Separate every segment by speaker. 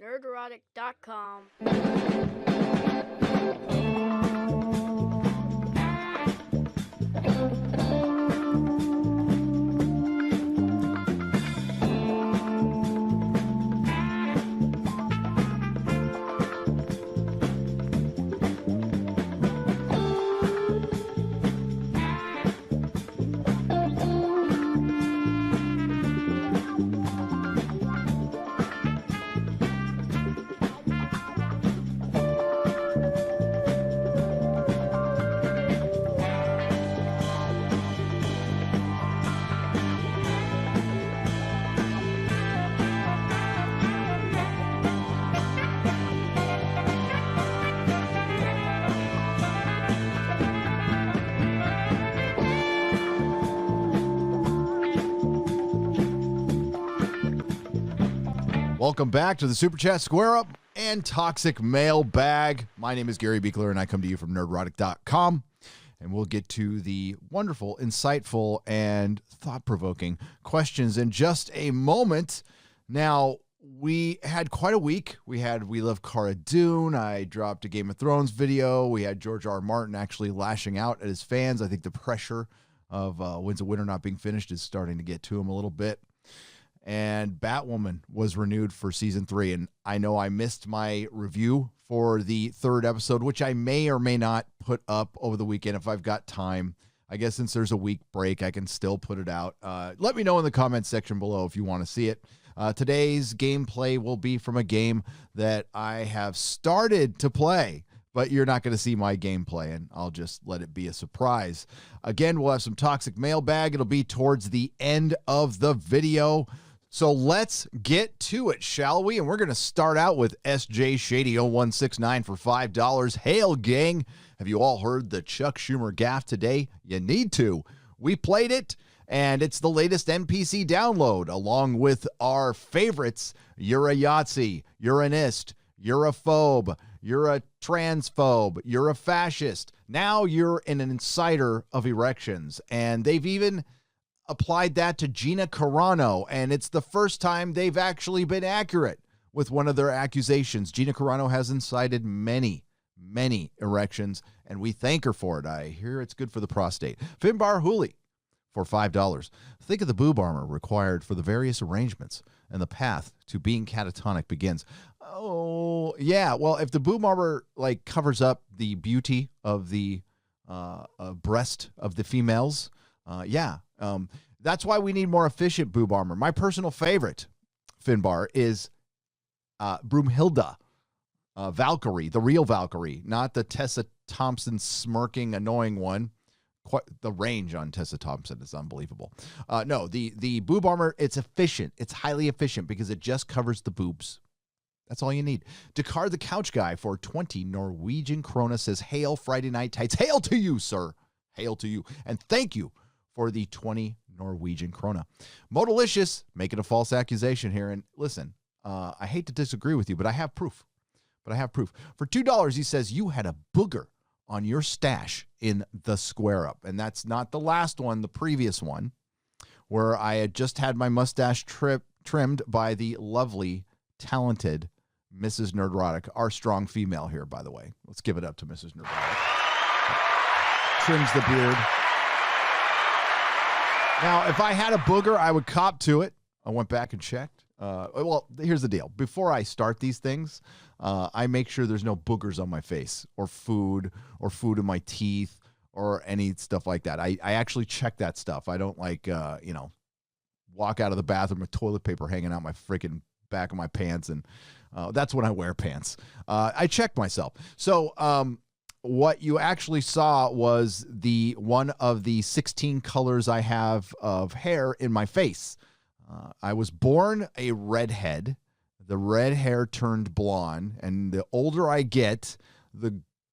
Speaker 1: Nerdrotic.com.
Speaker 2: Welcome back to the Super Chat Square Up and Toxic Mailbag. My name is Gary Beekler, and I come to you from Nerdrotic.com. And we'll get to the wonderful, insightful, and thought-provoking questions in just a moment. Now, we had quite a week. We Love Cara Dune. I dropped a Game of Thrones video. We had George R. R. Martin actually lashing out at his fans. I think the pressure of Winds of Winter not being finished is starting to get to him a little bit. And Batwoman was renewed for season 3. And I know I missed my review for the 3rd episode, which I may or may not put up over the weekend if I've got time. I guess since there's a week break, I can still put it out. Let me know in the comments section below if you want to see it. Today's gameplay will be from a game that I have started to play, but you're not going to see my gameplay, and I'll just let it be a surprise. Again, we'll have some Toxic Mailbag. It'll be towards the end of the video. So let's get to it, shall we? And we're going to start out with SJ Shady 0169 for $5. Hail, gang. Have you all heard the Chuck Schumer gaffe today? You need to. We played it, and it's the latest NPC download, along with our favorites. You're a Yahtzee. You're an ist. You're a phobe. You're a transphobe. You're a fascist. Now you're an insider of erections. And they've even applied that to Gina Carano, and it's the first time they've actually been accurate with one of their accusations. Gina Carano has incited many erections, and we thank her for it. I hear it's good for the prostate. Finbar Hooley for $5. Think of the boob armor required for the various arrangements, and the path to being catatonic begins. Oh, yeah. Well, if the boob armor covers up the beauty of the breast of the females, that's why we need more efficient boob armor. My personal favorite, Finbar, is Broomhilda, Valkyrie, the real Valkyrie, not the Tessa Thompson smirking, annoying one. The range on Tessa Thompson is unbelievable. No, the boob armor, it's efficient. It's highly efficient because it just covers the boobs. That's all you need. Dakar the Couch Guy for 20 Norwegian krona says, hail Friday Night Tights. Hail to you, sir. Hail to you. And thank you for the 20 Norwegian krona. Modalicious making a false accusation here. And listen, I hate to disagree with you, but I have proof. For $2, he says, you had a booger on your stash in the Square Up. And that's not the last one, the previous one, where I had just had my mustache trimmed by the lovely, talented Mrs. Nerdrotic, our strong female here, by the way. Let's give it up to Mrs. Nerdrotic. Trims the beard. Now, if I had a booger, I would cop to it. I went back and checked. Well, here's the deal. Before I start these things, I make sure there's no boogers on my face or food in my teeth or any stuff like that. I actually check that stuff. I don't walk out of the bathroom with toilet paper hanging out my freaking back of my pants, and that's when I wear pants. I check myself. So what you actually saw was one of the 16 colors I have of hair in my face. I was born a redhead. The red hair turned blonde, and the older I get,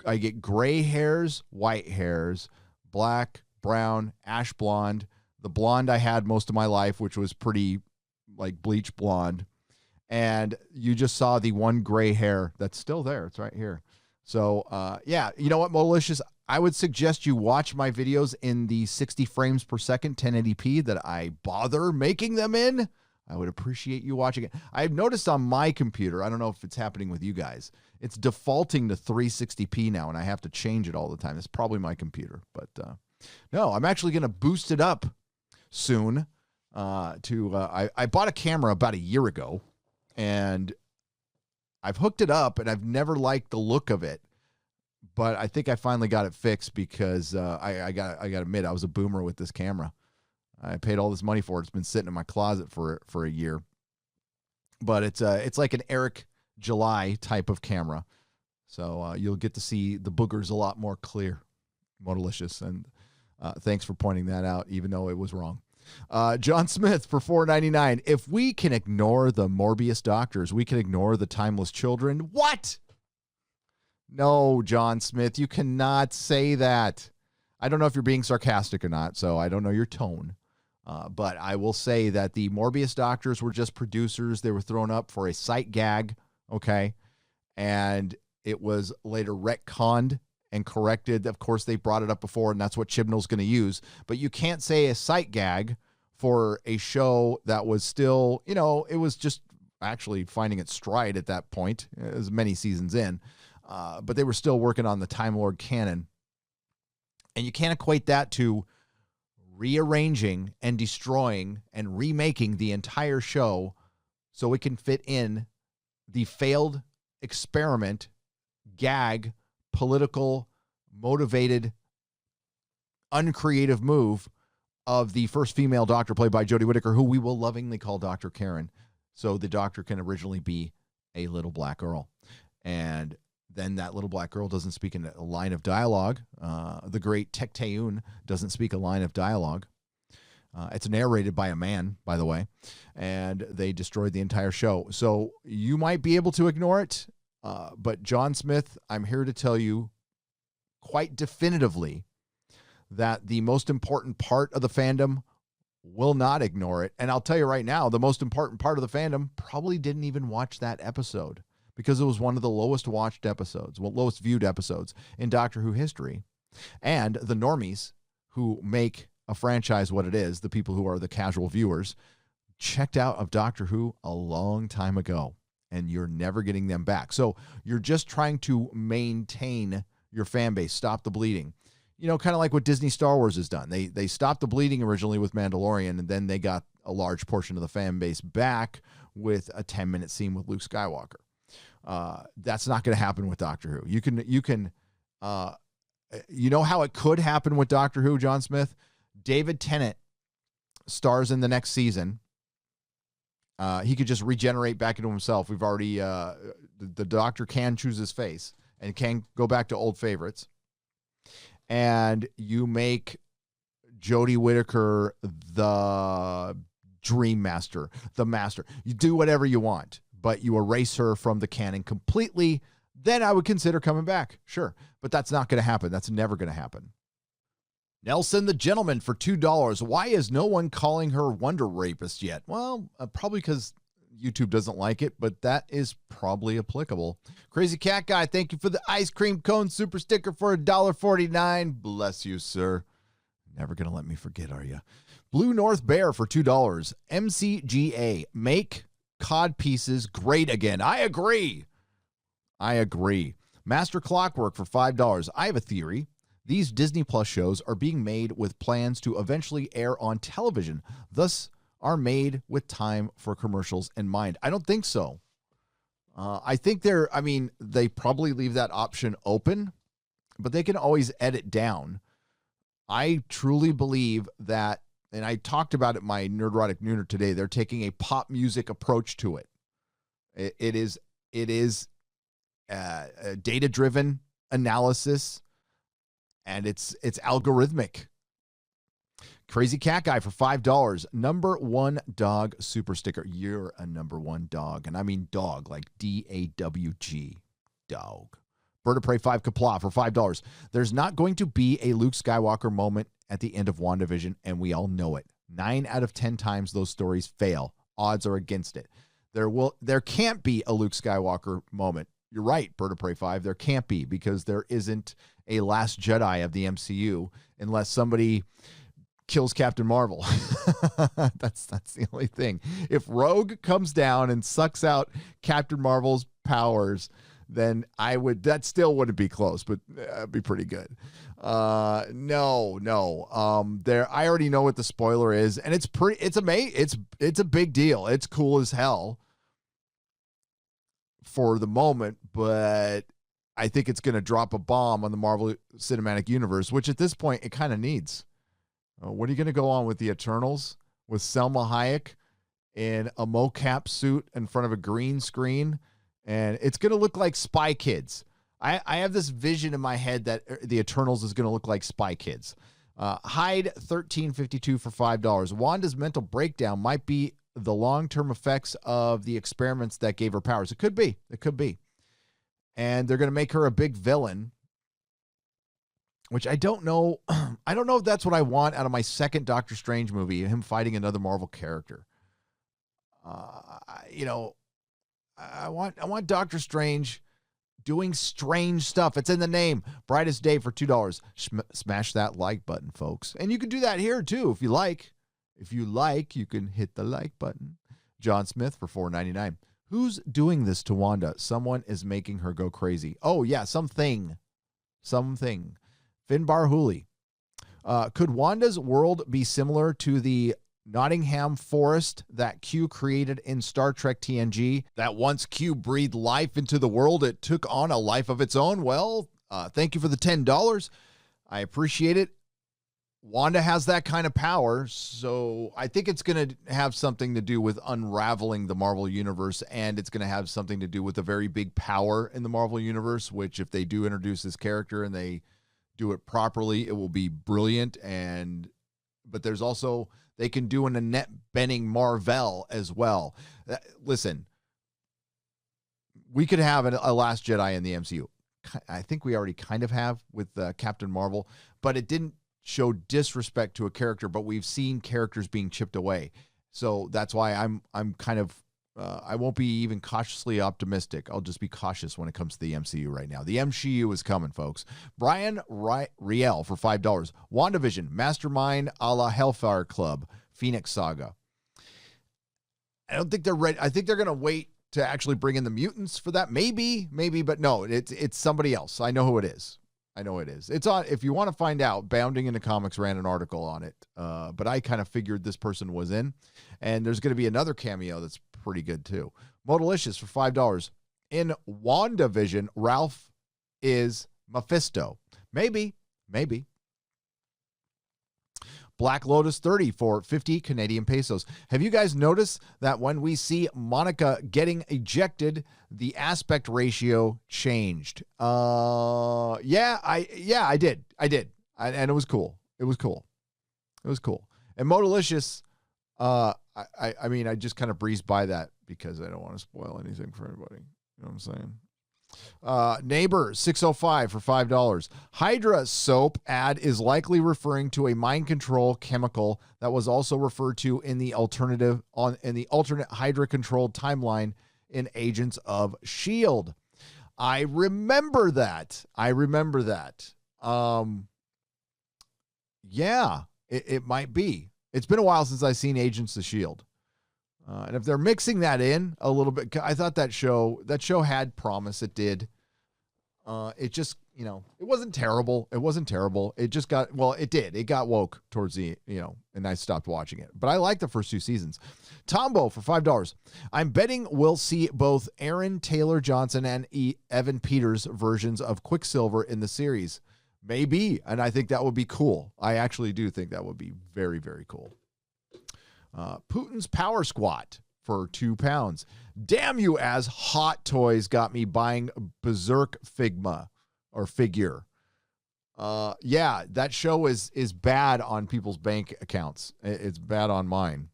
Speaker 2: I get gray hairs, white hairs, black, brown, ash blonde. The blonde I had most of my life, which was pretty bleach blonde. And you just saw the one gray hair that's still there. It's right here. So, you know what, Malicious? I would suggest you watch my videos in the 60 frames per second 1080p that I bother making them in. I would appreciate you watching it. I've noticed on my computer, I don't know if it's happening with you guys, it's defaulting to 360p now, and I have to change it all the time. It's probably my computer. But no, I'm actually going to boost it up soon. I bought a camera about a year ago, and I've hooked it up, and I've never liked the look of it. But I think I finally got it fixed because I got to admit, I was a boomer with this camera. I paid all this money for it. It's been sitting in my closet for a year. But it's like an Eric July type of camera. So you'll get to see the boogers a lot more clear. More delicious. And thanks for pointing that out, even though it was wrong. John Smith for $4.99. If we can ignore the Morbius doctors, we can ignore the timeless children. What? No, John Smith, you cannot say that. I don't know if you're being sarcastic or not, so I don't know your tone. But I will say that the Morbius doctors were just producers. They were thrown up for a sight gag, okay? And it was later retconned and corrected. Of course, they brought it up before, and that's what Chibnall's going to use. But you can't say a sight gag for a show that was still, it was just actually finding its stride at that point. It was many seasons in. But they were still working on the Time Lord canon. And you can't equate that to rearranging and destroying and remaking the entire show so it can fit in the failed experiment, gag, political, motivated, uncreative move of the first female doctor played by Jodie Whittaker, who we will lovingly call Dr. Karen. So the doctor can originally be a little black girl. And then that little black girl doesn't speak in a line of dialogue. The great Tecteun doesn't speak a line of dialogue. It's narrated by a man, by the way, and they destroyed the entire show. So you might be able to ignore it, but John Smith, I'm here to tell you quite definitively that the most important part of the fandom will not ignore it. And I'll tell you right now, the most important part of the fandom probably didn't even watch that episode, because it was one of the lowest watched episodes, lowest viewed episodes in Doctor Who history. And the normies who make a franchise what it is, the people who are the casual viewers, checked out of Doctor Who a long time ago, and you're never getting them back. So you're just trying to maintain your fan base, stop the bleeding. Kind of like what Disney Star Wars has done. They stopped the bleeding originally with Mandalorian, and then they got a large portion of the fan base back with a 10-minute scene with Luke Skywalker. That's not going to happen with Doctor Who. You can, how it could happen with Doctor Who, John Smith? David Tennant stars in the next season. He could just regenerate back into himself. We've already, the doctor can choose his face and can go back to old favorites. And you make Jodie Whittaker the Dream Master, the Master. You do whatever you want, but you erase her from the canon completely, then I would consider coming back. Sure. But that's not going to happen. That's never going to happen. Nelson the Gentleman for $2. Why is no one calling her Wonder Rapist yet? Well, probably because YouTube doesn't like it, but that is probably applicable. Crazy Cat Guy, thank you for the ice cream cone super sticker for $1.49. Bless you, sir. Never going to let me forget, are you? Blue North Bear for $2. MCGA, make cod pieces great again. I agree. Master Clockwork for $5. I have a theory. These Disney Plus shows are being made with plans to eventually air on television, thus are made with time for commercials in mind. I don't think so. I think they probably leave that option open, but they can always edit down. I truly believe that, and I talked about it in my Nerdrotic Nooner today, they're taking a pop music approach to it. It is a data-driven analysis, and it's algorithmic. Crazy Cat Guy for $5. Number one dog super sticker. You're a number one dog. And I mean dog, like DAWG. Dog. Bird of Prey 5 Kapla for $5. There's not going to be a Luke Skywalker moment at the end of WandaVision, and we all know it. 9 out of 10 times those stories fail. Odds are against it. There can't be a Luke Skywalker moment. You're right, Bird of Prey 5. There can't be, because there isn't a Last Jedi of the MCU unless somebody kills Captain Marvel. That's the only thing. If Rogue comes down and sucks out Captain Marvel's powers, then that still wouldn't be close, but it'd be pretty good. No. I already know what the spoiler is, and it's a big deal. It's cool as hell for the moment, but I think it's going to drop a bomb on the Marvel Cinematic Universe, which at this point it kind of needs. What are you going to go on with the Eternals with Selma Hayek in a mocap suit in front of a green screen? And it's going to look like Spy Kids. I have this vision in my head that the Eternals is going to look like Spy Kids. Hyde 1352 for $5. Wanda's mental breakdown might be the long-term effects of the experiments that gave her powers. It could be. And they're going to make her a big villain, which I don't know. I don't know if that's what I want out of my second Doctor Strange movie, him fighting another Marvel character. I want Doctor Strange doing strange stuff. It's in the name. Brightest Day for $2. Smash that like button, folks. And you can do that here too if you like. If you like, you can hit the like button. John Smith for $4.99. Who's doing this to Wanda? Someone is making her go crazy. Oh yeah, something. Finbar Hooley. Could Wanda's world be similar to the Nottingham Forest that Q created in Star Trek TNG? That once Q breathed life into the world, it took on a life of its own. Well, thank you for the $10. I appreciate it. Wanda has that kind of power, so I think it's going to have something to do with unraveling the Marvel Universe, and it's going to have something to do with a very big power in the Marvel Universe, which if they do introduce this character and they do it properly, it will be brilliant. But there's also, they can do an Annette Bening Marvel as well. Listen, we could have a Last Jedi in the MCU. I think we already kind of have with Captain Marvel, but it didn't show disrespect to a character, but we've seen characters being chipped away. So that's why I'm kind of, I won't be even cautiously optimistic. I'll just be cautious when it comes to the MCU right now. The MCU is coming, folks. Brian Riel for $5. WandaVision, Mastermind a la Hellfire Club, Phoenix Saga. I don't think they're ready. I think they're going to wait to actually bring in the mutants for that. Maybe, but no, it's somebody else. I know who it is. It's on, if you want to find out, Bounding into Comics ran an article on it. But I kind of figured this person was in, and there's going to be another cameo that's pretty good too. Modalicious for $5. In WandaVision, Ralph is Mephisto. Maybe. Black Lotus 30 for 50 Canadian pesos. Have you guys noticed that when we see Monica getting ejected, the aspect ratio changed? I did. And it was cool. And Modalicious, I just kind of breezed by that because I don't want to spoil anything for anybody. You know what I'm saying? Neighbor 605 for $5. Hydra soap ad is likely referring to a mind control chemical that was also referred to in the alternate Hydra controlled timeline in Agents of S.H.I.E.L.D. I remember that. It might be. It's been a while since I've seen Agents of S.H.I.E.L.D. And if they're mixing that in a little bit, I thought that show had promise. It did. It just, it wasn't terrible. It just got, it got woke towards the, and I stopped watching it. But I like the first two seasons. Tombo for $5. I'm betting we'll see both Aaron Taylor Johnson and Evan Peters versions of Quicksilver in the series. Maybe. And I think that would be cool. I actually do think that would be very, very cool. Putin's Power Squat for £2. Damn you, as Hot Toys got me buying Berserk figure. That show is bad on people's bank accounts. It's bad on mine.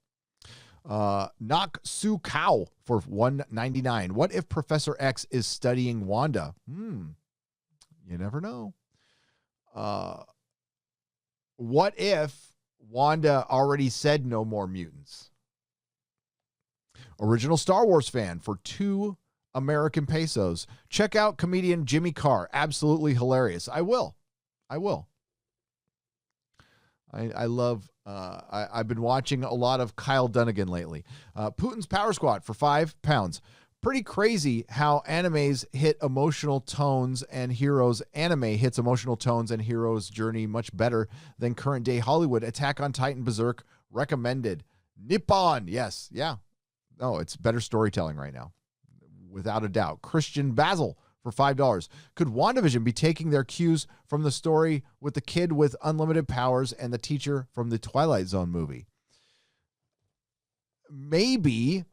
Speaker 2: Nok Su Kao for $1.99. What if Professor X is studying Wanda? You never know. What if Wanda already said no more mutants? Original Star Wars fan for 2 American pesos. Check out comedian Jimmy Carr. Absolutely hilarious. I will. I love I've been watching a lot of Kyle Dunnigan lately. Putin's Power Squad for £5. Pretty crazy how animes hit emotional tones and heroes. Anime hits emotional tones and heroes' journey much better than current day Hollywood. Attack on Titan, Berserk, recommended. Nippon, yes, yeah. No, it's better storytelling right now, without a doubt. Christian Basil for $5. Could WandaVision be taking their cues from the story with the kid with unlimited powers and the teacher from the Twilight Zone movie? Maybe,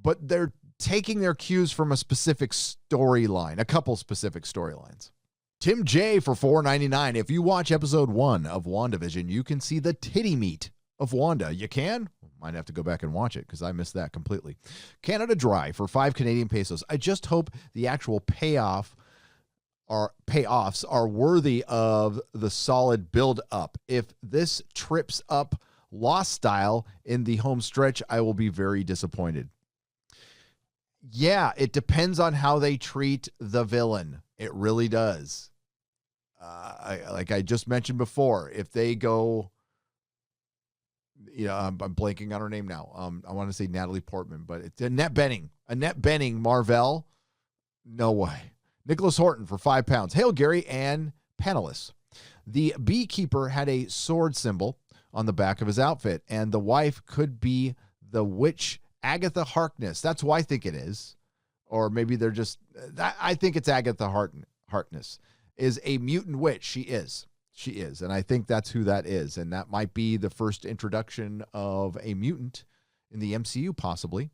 Speaker 2: but they're taking their cues from a specific storyline, a couple specific storylines. Tim J for $4.99. If you watch episode 1 of WandaVision, you can see the titty meat of Wanda. You can? Might have to go back and watch it because I missed that completely. Canada Dry for 5 Canadian pesos. I just hope the actual payoffs are worthy of the solid build up. If this trips up Lost style in the home stretch, I will be very disappointed. Yeah, it depends on how they treat the villain. It really does. Like I just mentioned before, if they go, I'm blanking on her name now. I want to say Natalie Portman, but it's Annette Bening. Annette Bening, Marvel. No way. Nicholas Horton for £5. Hail, Gary and panelists. The beekeeper had a sword symbol on the back of his outfit, and the wife could be the witch Agatha Harkness. That's who I think it is. Or maybe they're just, I think it's Agatha Harkness is a mutant witch. She is. And I think that's who that is. And that might be the first introduction of a mutant in the MCU, possibly.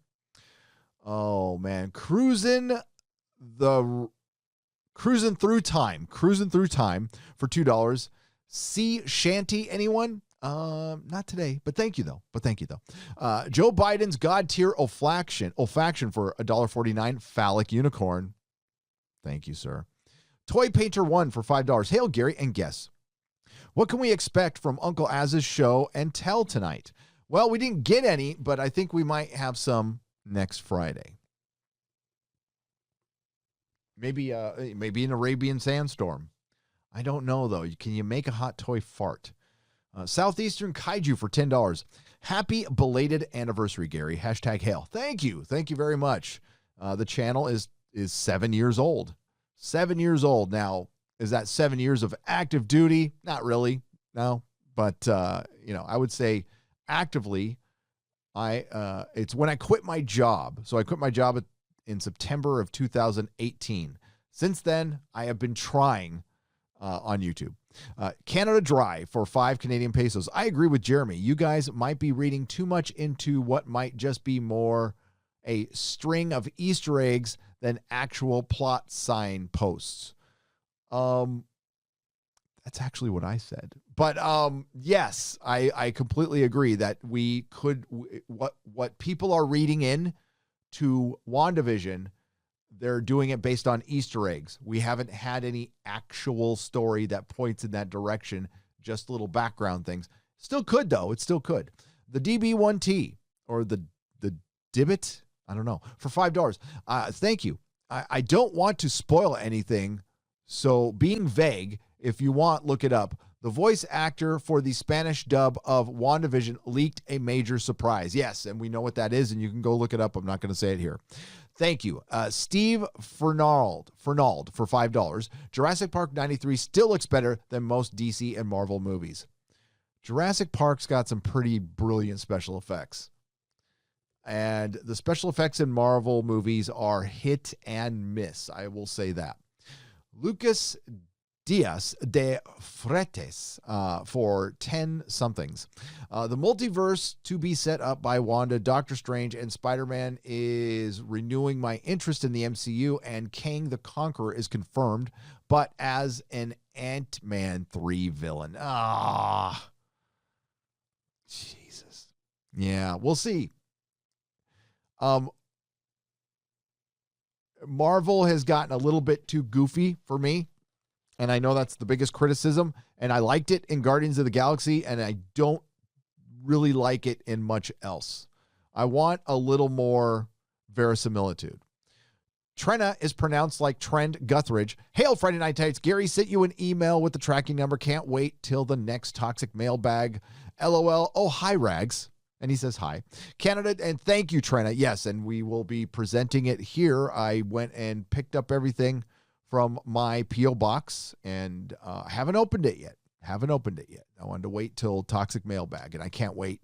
Speaker 2: Oh, man. Cruising through time for $2. Sea Shanty, anyone? Not today, but thank you though. Joe Biden's God tier olfaction for $1.49. Phallic unicorn. Thank you, sir. Toy Painter 1 for $5. Hail, Gary, and guess. What can we expect from Uncle Az's show and tell tonight? Well, we didn't get any, but I think we might have some next Friday. Maybe an Arabian sandstorm. I don't know though. Can you make a hot toy fart? Southeastern Kaiju for $10. Happy belated anniversary, Gary. #hail. Thank you. Thank you very much. The channel is 7 years old. 7 years old. Now, is that 7 years of active duty? Not really. No. But, I would say actively, it's when I quit my job. So I quit my job in September of 2018. Since then, I have been trying on YouTube. Canada Dry for 5 Canadian pesos. I agree with Jeremy. You guys might be reading too much into what might just be more a string of Easter eggs than actual plot sign posts. That's actually what I said. But yes, I completely agree that we could, what people are reading in to WandaVision, they're doing it based on Easter eggs. We haven't had any actual story that points in that direction, just little background things. Still could, though. It still could. The DB1T, or the Dibbit, I don't know, for $5. Thank you. I don't want to spoil anything, so being vague, if you want, look it up. The voice actor for the Spanish dub of WandaVision leaked a major surprise. Yes, and we know what that is, and you can go look it up. I'm not going to say it here. Thank you. Steve Fernald for $5. Jurassic Park 93 still looks better than most DC and Marvel movies. Jurassic Park's got some pretty brilliant special effects. And the special effects in Marvel movies are hit and miss. I will say that. Lucas Diaz de Fretes for 10 somethings. The multiverse to be set up by Wanda, Doctor Strange, and Spider-Man is renewing my interest in the MCU, and Kang the Conqueror is confirmed, but as an Ant-Man 3 villain. Jesus. Yeah, we'll see. Marvel has gotten a little bit too goofy for me. And I know that's the biggest criticism, and I liked it in Guardians of the Galaxy, and I don't really like it in much else. I want a little more verisimilitude. Trenna is pronounced like Trend Guthridge. Hail Friday Night Tights. Gary sent you an email with the tracking number. Can't wait till the next toxic mailbag. LOL. Oh, hi, Rags. And he says hi. Canada, and thank you, Trenna. Yes, and we will be presenting it here. I went and picked up everything from my P.O. box, and haven't opened it yet. I wanted to wait till toxic mailbag, and I can't wait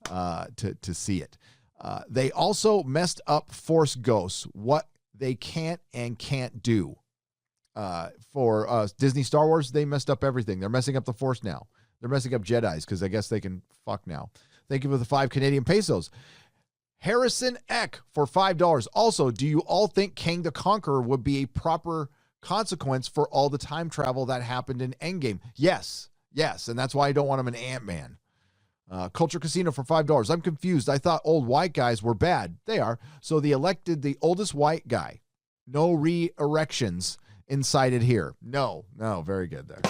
Speaker 2: to see it. They also messed up Force Ghosts. What they can't and can't do. For Disney Star Wars, they messed up everything. They're messing up the Force now. They're messing up Jedis because I guess they can fuck now. Thank you for the 5 Canadian pesos. Harrison Eck for $5. Also, do you all think Kang the Conqueror would be a proper consequence for all the time travel that happened in Endgame? Yes. And that's why I don't want him in Ant-Man. Culture Casino for $5. I'm confused. I thought old white guys were bad. They are. So they elected the oldest white guy. No re-erections incited here. No. Very good there.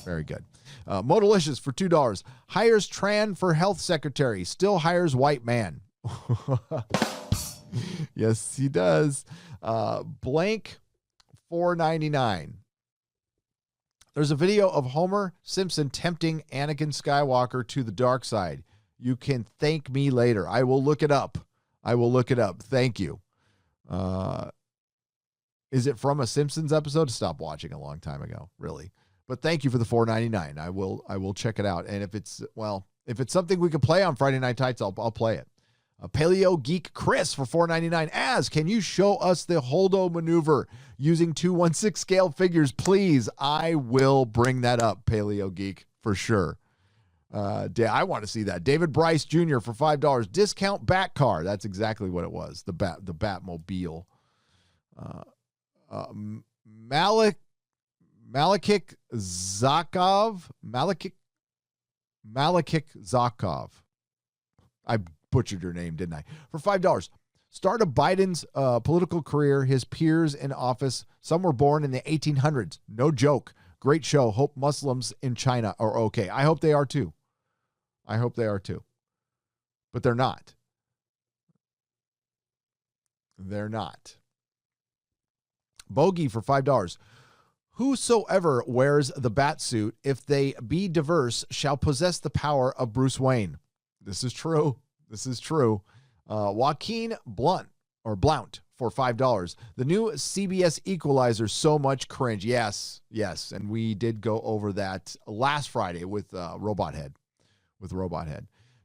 Speaker 2: Very good. Modalicious for $2. Hires Tran for health secretary. Still hires white man. Yes, he does. Blank $4.99. There's a video of Homer Simpson tempting Anakin Skywalker to the dark side. You can thank me later. I will look it up. Thank you. Is it from a Simpsons episode? Stopped watching a long time ago, really. But thank you for the $4.99. I will check it out. And if it's something we can play on Friday Night Tights, I'll play it. Paleo Geek Chris for $4.99. Can you show us the Holdo maneuver using 2/1/6 scale figures, please? I will bring that up, Paleo Geek, for sure. I want to see that. David Bryce Jr. for $5. Discount Bat car. That's exactly what it was. The Batmobile. Malakik Zakov. I butchered your name, didn't I? For $5. Start of Biden's political career, his peers in office. Some were born in the 1800s. No joke. Great show. Hope Muslims in China are okay. I hope they are too. But they're not. Bogey for $5. Whosoever wears the bat suit, if they be diverse, shall possess the power of Bruce Wayne. This is true. Joaquin Blount for $5. The new CBS Equalizer, so much cringe. Yes. And we did go over that last Friday with Robot Head.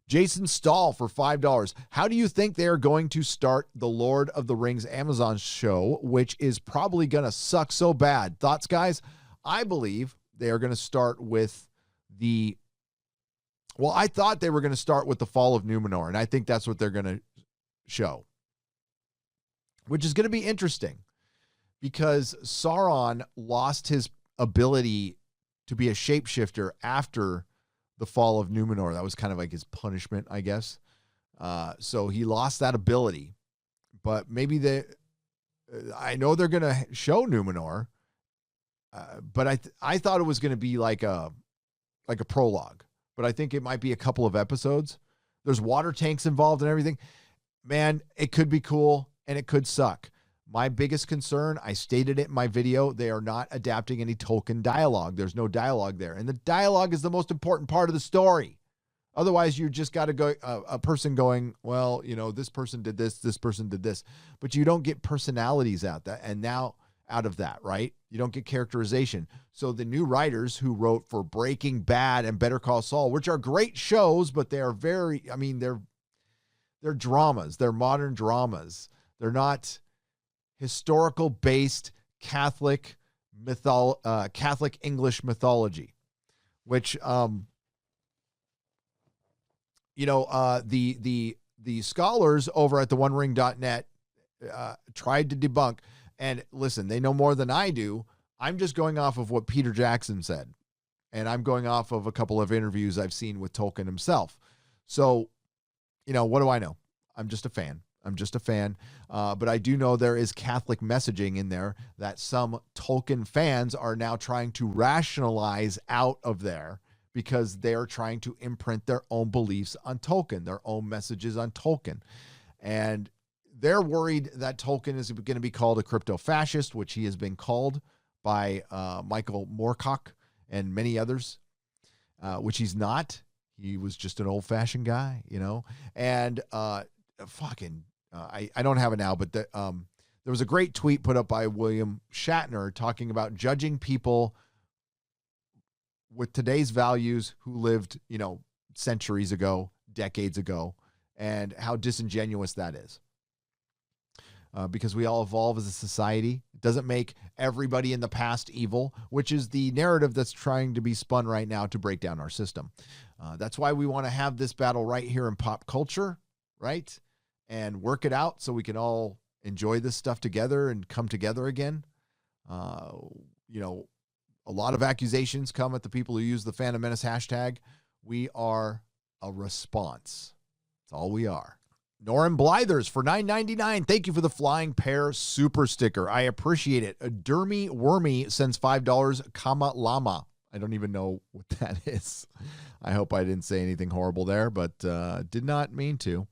Speaker 2: Jason Stahl for $5. How do you think they are going to start the Lord of the Rings Amazon show, which is probably going to suck so bad? Thoughts, guys? I believe they are going to start with I thought they were going to start with the fall of Numenor, and I think that's what they're going to show, which is going to be interesting because Sauron lost his ability to be a shapeshifter after the fall of Numenor. That was kind of like his punishment, I guess. So he lost that ability, but maybe I know they're going to show Numenor, but I thought it was going to be like a prologue, but I think it might be a couple of episodes. There's water tanks involved and everything. Man, it could be cool and it could suck. My biggest concern, I stated it in my video, they are not adapting any Tolkien dialogue. There's no dialogue there. And the dialogue is the most important part of the story. Otherwise, you just got to go a person going, well, this person did this person did this. But you don't get personalities out of that, right? You don't get characterization. So the new writers who wrote for Breaking Bad and Better Call Saul, which are great shows, but they are they're dramas. They're modern dramas. They're not historical based Catholic English mythology, which the scholars over at the OneRing.net tried to debunk. And listen, they know more than I do. I'm just going off of what Peter Jackson said, and I'm going off of a couple of interviews I've seen with Tolkien himself. So, what do I know? I'm just a fan. But I do know there is Catholic messaging in there that some Tolkien fans are now trying to rationalize out of there because they're trying to imprint their own beliefs on Tolkien, their own messages on Tolkien. And they're worried that Tolkien is going to be called a crypto fascist, which he has been called by Michael Moorcock and many others, which he's not. He was just an old-fashioned guy, you know. And I don't have it now, but there was a great tweet put up by William Shatner talking about judging people with today's values who lived, you know, centuries ago, decades ago, and how disingenuous that is. Because we all evolve as a society. It doesn't make everybody in the past evil, which is the narrative that's trying to be spun right now to break down our system. That's why we want to have this battle right here in pop culture, right? And work it out so we can all enjoy this stuff together and come together again. You know, a lot of accusations come at the people who use the Phantom Menace hashtag. We are a response. That's all we are. Norrin Blythers for $9.99. Thank you for the Flying Pear super sticker. I appreciate it. A Dermy Wormy sends $5, comma llama. I don't even know what that is. I hope I didn't say anything horrible there, but did not mean to.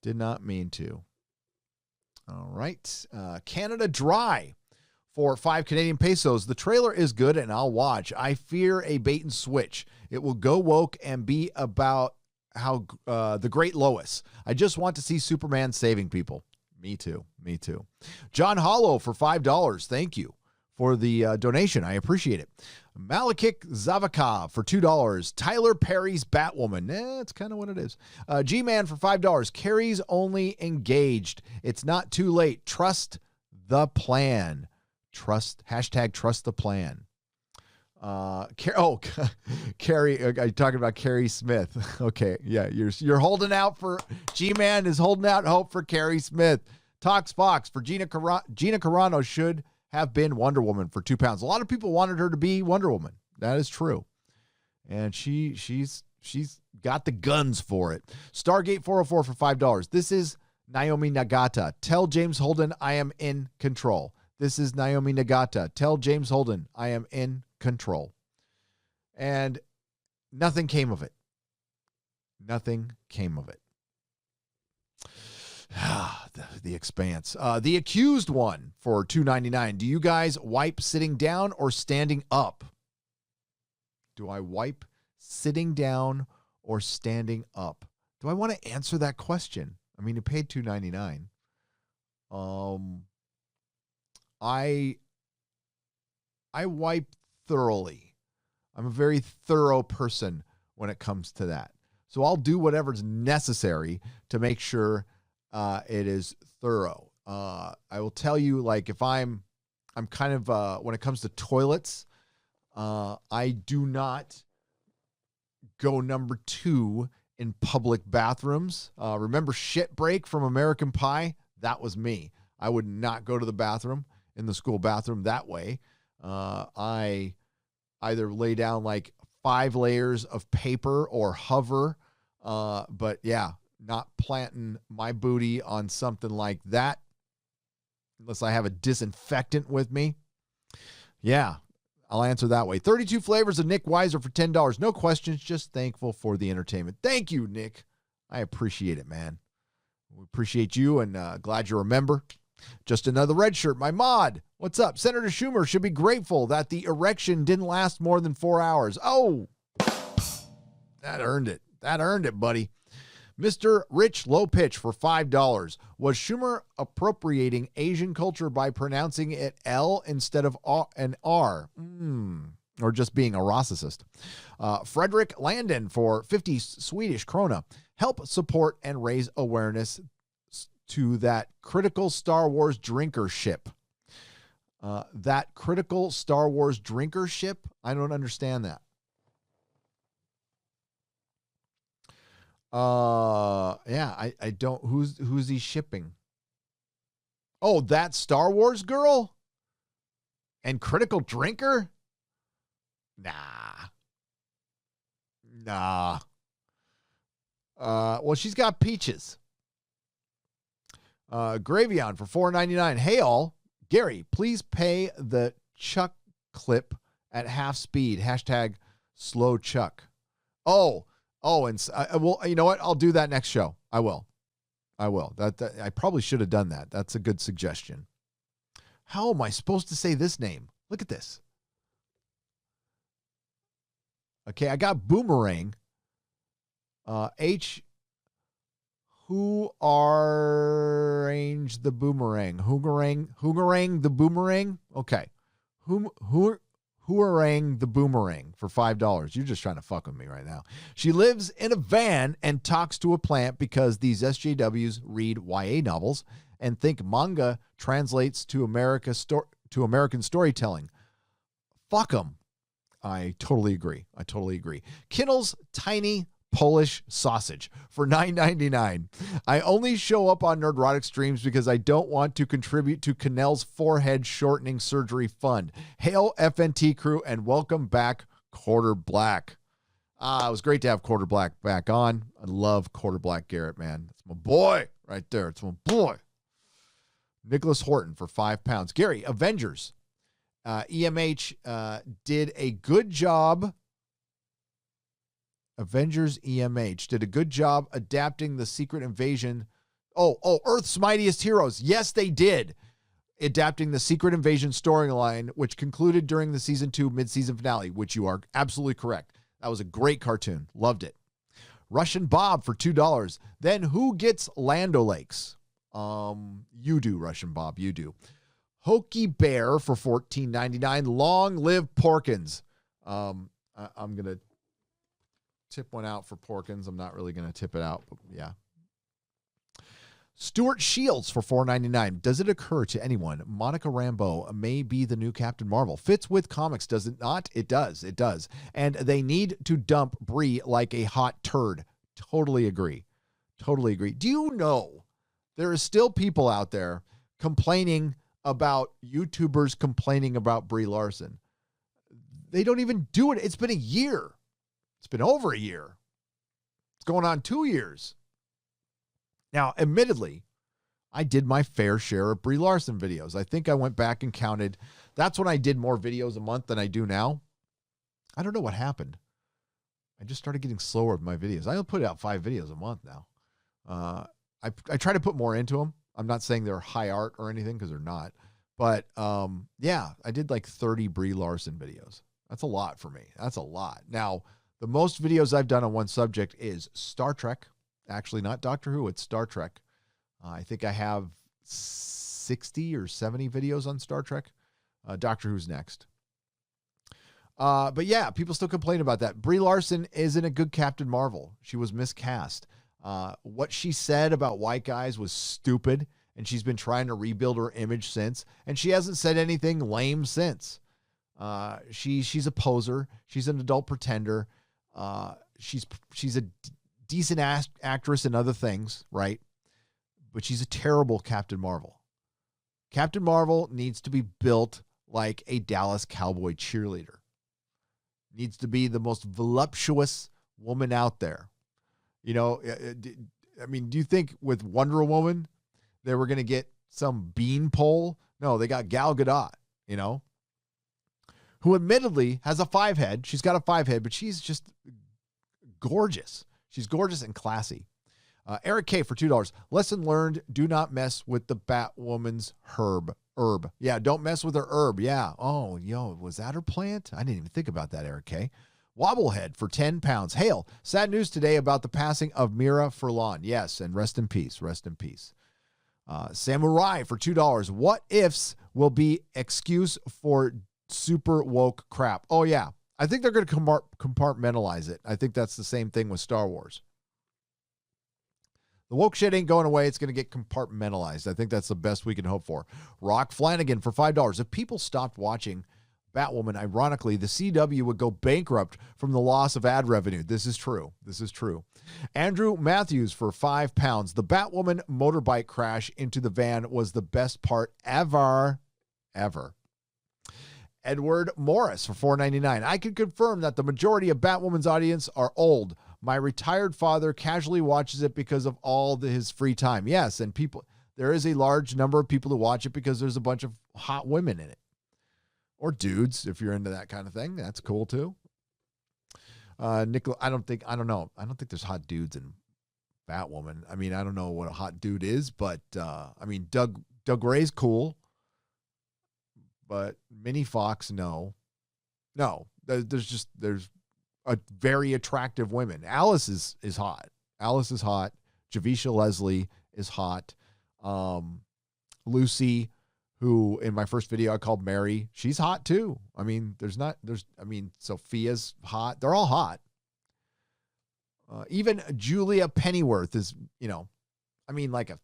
Speaker 2: Did not mean to. All right. Canada Dry for 5 Canadian pesos. The trailer is good and I'll watch. I fear a bait and switch. It will go woke and be about how the great Lois. I just want to see Superman saving people. Me too. Me too. John Hollow for $5. Thank you for the donation. I appreciate it. Malakik Zavakov for $2. Tyler Perry's Batwoman. That's kind of what it is. G-Man for $5. Carrie's only engaged. It's not too late. Trust the plan. Hashtag trust the plan. Carrie, are you talking about Carrie Smith? Okay, yeah, you're holding out for G-Man is holding out hope for Carrie Smith. Tox Fox for Gina Carano should have been Wonder Woman for £2. A lot of people wanted her to be Wonder Woman. That is true, and she's got the guns for it. Stargate 404 for $5. This is Naomi Nagata. Tell James Holden I am in control. This is Naomi Nagata. Tell James Holden I am in control. And nothing came of it. Nothing came of it. The Expanse. The Accused one for $2.99. Do you guys wipe sitting down or standing up? Do I wipe sitting down or standing up? Do I want to answer that question? I mean, you paid $2.99. I wipe thoroughly. I'm a very thorough person when it comes to that. So I'll do whatever's necessary to make sure it is thorough. I will tell you, like, if I'm kind of, when it comes to toilets, I do not go number 2 in public bathrooms. Remember Shit Break from American Pie? That was me. I would not go to the bathroom in the school bathroom that way. I either lay down like 5 layers of paper or hover. But yeah, not planting my booty on something like that unless I have a disinfectant with me. Yeah, I'll answer that way. 32 flavors of Nick Weiser for $10. No questions, just thankful for the entertainment. Thank you, Nick. I appreciate it, man. We appreciate you and glad you're a member. Just another red shirt. My mod. What's up? Senator Schumer should be grateful that the erection didn't last more than 4 hours. Oh, that earned it. That earned it, buddy. Mr. Rich Low Pitch for $5. Was Schumer appropriating Asian culture by pronouncing it L instead of an R? Or just being a racist? Frederick Landon for 50 Swedish krona. Help support and raise awareness to that critical Star Wars drinker ship. That critical Star Wars drinker ship? I don't understand that. Yeah, I don't. Who's he shipping? Oh, that Star Wars girl? And critical drinker? Nah. Well, she's got peaches. Gravion for $4.99. Hey, all. Gary, please pay the Chuck clip at half speed. Hashtag slow Chuck. Oh, and well, you know what? I'll do that next show. I will. I will. That I probably should have done that. That's a good suggestion. How am I supposed to say this name? Look at this. Okay, I got Boomerang. Who arranged the boomerang? Hoogerang the boomerang? Okay. Who arranged the boomerang for $5? You're just trying to fuck with me right now. She lives in a van and talks to a plant because these SJWs read YA novels and think manga translates to American storytelling. Fuck them. I totally agree. Kinnell's Tiny Polish Sausage for $9.99. I only show up on Nerdrotic streams because I don't want to contribute to Kinnell's forehead shortening surgery fund. Hail FNT crew and welcome back Quarter Black. It was great to have Quarter Black back on. I love Quarter Black Garrett, man. It's my boy right there. It's my boy. Nicholas Horton for £5. Gary, Avengers. EMH did a good job. Avengers EMH did a good job adapting the Secret Invasion. Earth's Mightiest Heroes. Yes, they did. Adapting the Secret Invasion storyline, which concluded during the season 2 mid-season finale, which you are absolutely correct. That was a great cartoon. Loved it. Russian Bob for $2. Then who gets Land O'Lakes? You do, Russian Bob. You do. Hokey Bear for $14.99. Long live Porkins. I'm going to tip one out for Porkins. I'm not really going to tip it out, but yeah. Stuart Shields for $4.99. Does it occur to anyone Monica Rambeau may be the new Captain Marvel? Fits with comics, does it not? It does. It does. And they need to dump Brie like a hot turd. Totally agree. Totally agree. Do you know there are still people out there complaining about YouTubers complaining about Brie Larson? They don't even do it. It's been a year. It's been over a year. It's going on 2 years. Now, admittedly, I did my fair share of Brie Larson videos. I think I went back and counted. That's when I did more videos a month than I do now. I don't know what happened. I just started getting slower with my videos. I put out 5 videos a month now. I try to put more into them. I'm not saying they're high art or anything because they're not. But yeah, I did like 30 Brie Larson videos. That's a lot for me. That's a lot. Now, the most videos I've done on one subject is Star Trek. Actually, not Doctor Who, it's Star Trek. I think I have 60 or 70 videos on Star Trek. Doctor Who's next. But yeah, people still complain about that. Brie Larson isn't a good Captain Marvel. She was miscast. What she said about white guys was stupid, and she's been trying to rebuild her image since, and she hasn't said anything lame since. She's a poser. She's an adult pretender. She's a decent actress in other things, right? But she's a terrible Captain Marvel. Captain Marvel needs to be built like a Dallas Cowboy cheerleader. Needs to be the most voluptuous woman out there. You know, I mean, do you think with Wonder Woman they were going to get some beanpole? No, they got Gal Gadot, you know, who admittedly has a 5 head. She's got a 5 head, but she's just gorgeous. She's gorgeous and classy. Eric K for $2. Lesson learned, do not mess with the Batwoman's herb. Yeah, don't mess with her herb. Yeah. Oh, was that her plant? I didn't even think about that, Eric K. Wobblehead for £10. Hail, sad news today about the passing of Mira Furlan. Yes, and rest in peace. Rest in peace. Samurai for $2. What ifs will be excuse for super woke crap? Oh, yeah. I think they're going to compartmentalize it. I think that's the same thing with Star Wars. The woke shit ain't going away. It's going to get compartmentalized. I think that's the best we can hope for. Rock Flanagan for $5. If people stopped watching Batwoman, ironically, the CW would go bankrupt from the loss of ad revenue. This is true. This is true. Andrew Matthews for £5. The Batwoman motorbike crash into the van was the best part ever. Edward Morris for $4.99. I can confirm that the majority of Batwoman's audience are old. My retired father casually watches it because of all his free time. Yes, and there is a large number of people who watch it because there's a bunch of hot women in it. Or dudes, if you're into that kind of thing. That's cool too. Nicola, I don't think there's hot dudes in fat woman. I mean, I don't know what a hot dude is, but I mean, Doug Ray's cool, but Minnie Fox, no. There's a very attractive women. Alice is hot. Alice is hot. Javisha Leslie is hot. Lucy, who in my first video I called Mary, she's hot too. I mean, Sophia's hot. They're all hot. Even Julia Pennyworth is, like a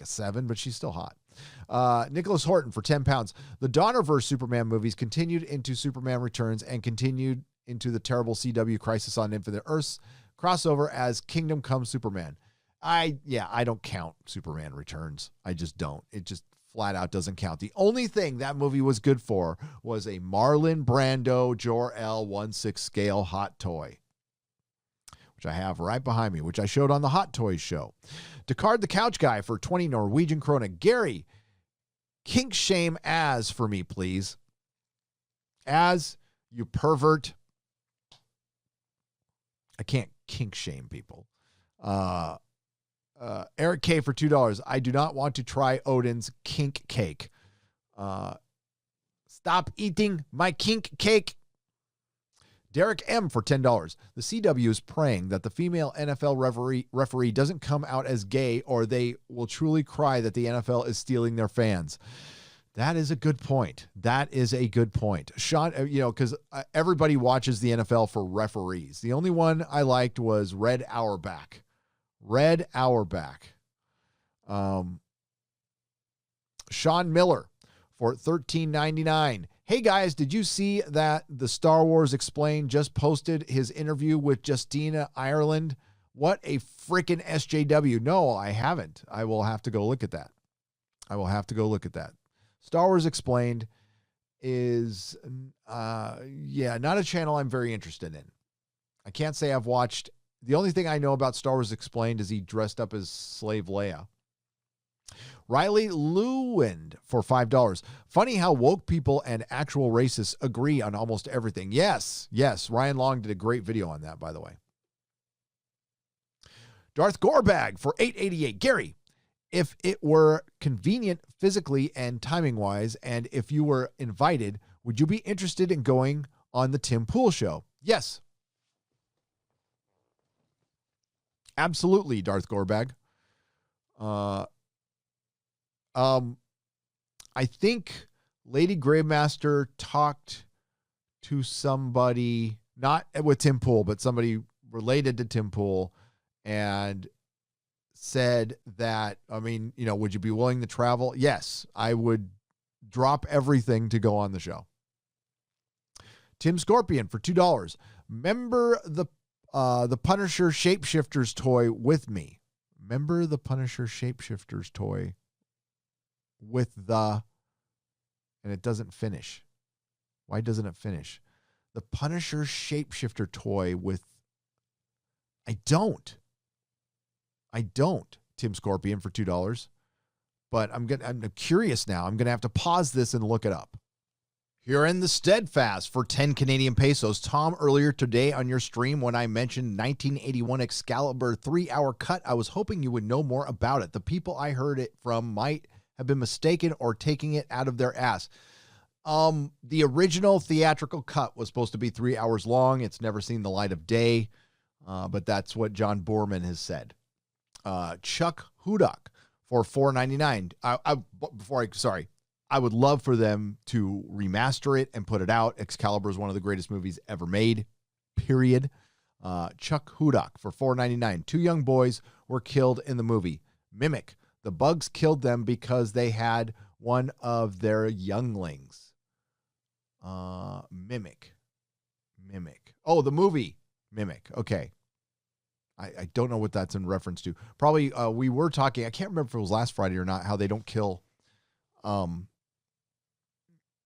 Speaker 2: 7, but she's still hot. Nicholas Horton for 10 pounds. The Donnerverse Superman movies continued into Superman Returns and continued into the terrible CW Crisis on Infinite Earths crossover as Kingdom Come Superman. I don't count Superman Returns. I just don't. It just flat out doesn't count. The only thing that movie was good for was a Marlon Brando Jor-El 1/6 scale hot toy, which I have right behind me, which I showed on the Hot Toys show. Descard the Couch Guy for 20 Norwegian krona. Gary, kink shame Az for me, please. Az, you pervert. I can't kink shame people. Eric K for $2. I do not want to try Odin's kink cake. Stop eating my kink cake. Derek M for $10. The CW is praying that the female NFL referee doesn't come out as gay, or they will truly cry that the NFL is stealing their fans. That is a good point. Sean, because everybody watches the NFL for referees. The only one I liked was Red Auerbach. Sean Miller for $13.99. Hey guys, did you see that the Star Wars Explained just posted his interview with Justina Ireland? What a freaking SJW. No, I haven't. I will have to go look at that. Star Wars Explained is, not a channel I'm very interested in. I can't say I've watched. The only thing I know about Star Wars Explained is he dressed up as Slave Leia. Riley Lewand for $5. Funny how woke people and actual racists agree on almost everything. Yes. Ryan Long did a great video on that, by the way. Darth Gorebag for $8.88. Gary, if it were convenient physically and timing-wise, and if you were invited, would you be interested in going on the Tim Pool show? Yes. Absolutely, Darth Gorebag. I think Lady Gravemaster talked to somebody, not with Tim Pool, but somebody related to Tim Pool, and said that, would you be willing to travel? Yes, I would drop everything to go on the show. Tim Scorpion for $2. Remember the Punisher Shapeshifters toy with me. Remember the Punisher Shapeshifters toy with and it doesn't finish. Why doesn't it finish? The Punisher Shapeshifter toy with, I don't, Tim Scorpion for $2. But I'm curious now. I'm going to have to pause this and look it up. You're in the Steadfast for 10 Canadian pesos. Tom, earlier today on your stream when I mentioned 1981 Excalibur 3-hour cut, I was hoping you would know more about it. The people I heard it from might have been mistaken or taking it out of their ass. The original theatrical cut was supposed to be 3 hours long. It's never seen the light of day, but that's what John Borman has said. Chuck Hudak for $4.99. I would love for them to remaster it and put it out. Excalibur is one of the greatest movies ever made, period. Chuck Hudak for $4.99. 2 young boys were killed in the movie. Mimic. The bugs killed them because they had one of their younglings. Mimic. Oh, the movie Mimic. Okay. I don't know what that's in reference to. Probably we were talking, I can't remember if it was last Friday or not, how they don't kill,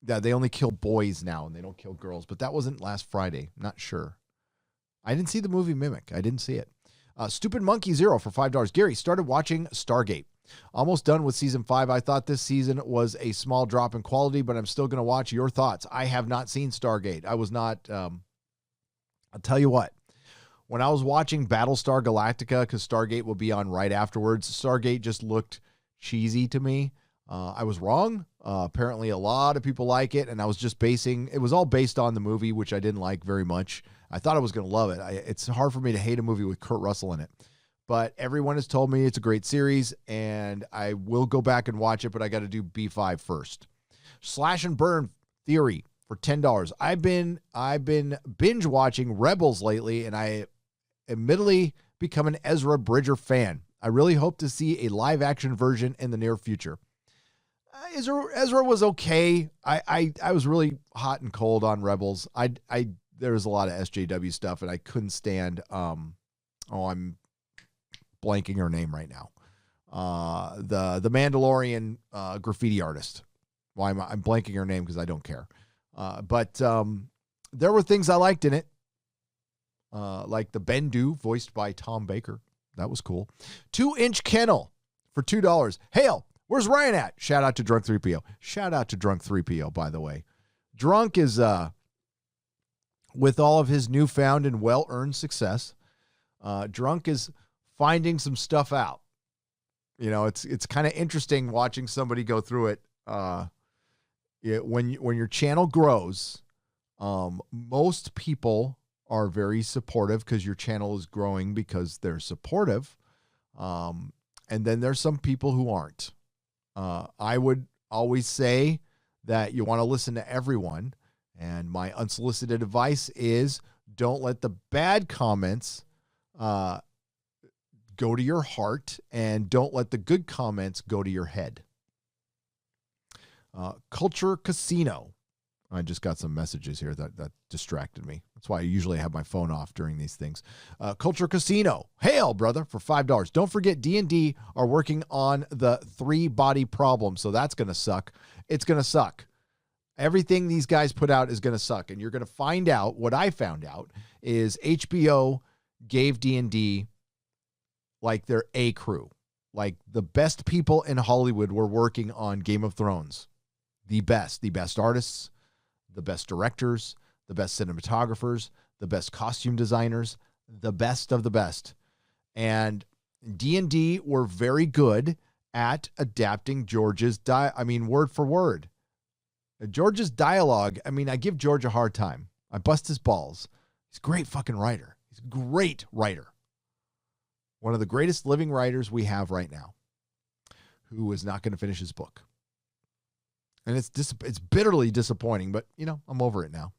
Speaker 2: they only kill boys now and they don't kill girls. But that wasn't last Friday. Not sure. I didn't see the movie Mimic. I didn't see it. Stupid Monkey Zero for $5. Gary, started watching Stargate. Almost done with season 5. I thought this season was a small drop in quality, but I'm still going to watch. Your thoughts? I have not seen Stargate. I was not, I'll tell you what. When I was watching Battlestar Galactica, because Stargate will be on right afterwards, Stargate just looked cheesy to me. I was wrong. Apparently a lot of people like it, and I was just it was all based on the movie, which I didn't like very much. I thought I was going to love it. It's hard for me to hate a movie with Kurt Russell in it. But everyone has told me it's a great series, and I will go back and watch it, but I got to do B5 first. Slash and Burn Theory for $10. I've been binge watching Rebels lately, and I admittedly become an Ezra Bridger fan. I really hope to see a live action version in the near future. Ezra was okay. I was really hot and cold on Rebels. There was a lot of SJW stuff, and I couldn't stand. I'm blanking her name right now. The Mandalorian graffiti artist. Well, I'm blanking her name because I don't care. But there were things I liked in it, like the Bendu voiced by Tom Baker. That was cool. 2-inch Kennel for $2. Hail, where's Ryan at? Shout out to Drunk 3PO. Shout out to Drunk 3PO, by the way. Drunk is with all of his newfound and well-earned success. Drunk is finding some stuff out. You know, it's kind of interesting watching somebody go through it. When your channel grows, most people are very supportive because your channel is growing because they're supportive. And then there's some people who aren't. I would always say that you want to listen to everyone. And my unsolicited advice is don't let the bad comments go to your heart, and don't let the good comments go to your head. Culture Casino. I just got some messages here that distracted me. That's why I usually have my phone off during these things. Culture Casino. Hail, brother, for $5. Don't forget D&D are working on the 3-body problem, so that's going to suck. It's going to suck. Everything these guys put out is going to suck, and you're going to find out, what I found out is HBO gave D&D like their A crew. Like the best people in Hollywood were working on Game of Thrones. The best artists, the best directors, the best cinematographers, the best costume designers, the best of the best. And D&D were very good at adapting George's word for word. George's dialogue, I give George a hard time. I bust his balls. He's a great fucking writer. He's a great writer. One of the greatest living writers we have right now, who is not going to finish his book. And it's bitterly disappointing, but, I'm over it now.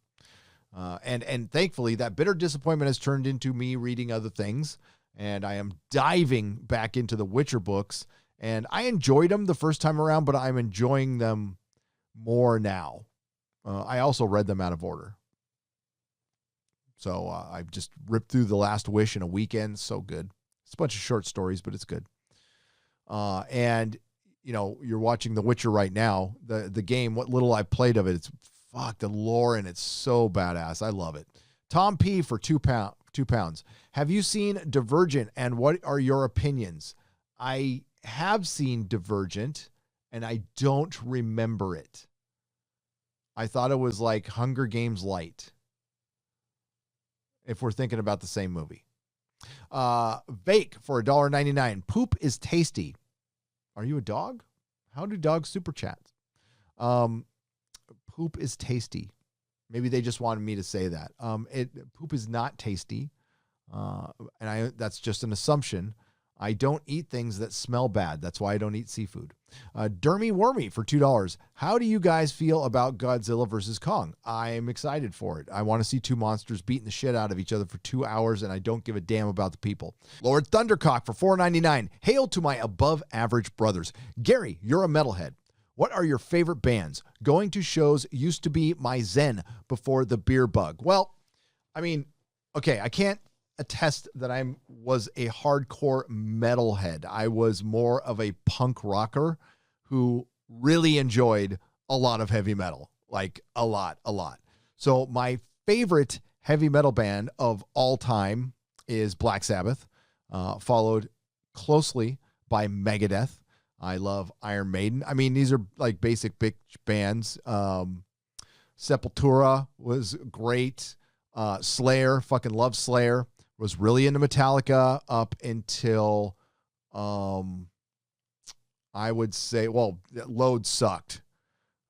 Speaker 2: And thankfully, that bitter disappointment has turned into me reading other things, and I am diving back into the Witcher books, and I enjoyed them the first time around, but I'm enjoying them more now. I also read them out of order. So I've just ripped through The Last Wish in a weekend. So good. It's a bunch of short stories, but it's good. And you're watching The Witcher right now. The game, what little I played of it, it's the lore, and it's so badass. I love it. Tom P for £2. Have you seen Divergent, and what are your opinions? I have seen Divergent, and I don't remember it. I thought it was like Hunger Games Light, if we're thinking about the same movie. Vake for $1.99. Poop is tasty. Are you a dog? How do dogs super chat? Poop is tasty. Maybe they just wanted me to say that. Poop is not tasty. That's just an assumption. I don't eat things that smell bad. That's why I don't eat seafood. Dermy Wormy for $2. How do you guys feel about Godzilla versus Kong? I'm excited for it. I want to see two monsters beating the shit out of each other for 2 hours, and I don't give a damn about the people. Lord Thundercock for $4.99. Hail to my above average brothers. Gary, you're a metalhead. What are your favorite bands? Going to shows used to be my zen before the beer bug. Well, okay, I can't attest that I was a hardcore metalhead. I was more of a punk rocker who really enjoyed a lot of heavy metal, like a lot. So my favorite heavy metal band of all time is Black Sabbath, followed closely by Megadeth. I love Iron Maiden. These are like basic bitch bands. Sepultura was great. Slayer, fucking love Slayer. Was really into Metallica up until, I would say, well, Load sucked.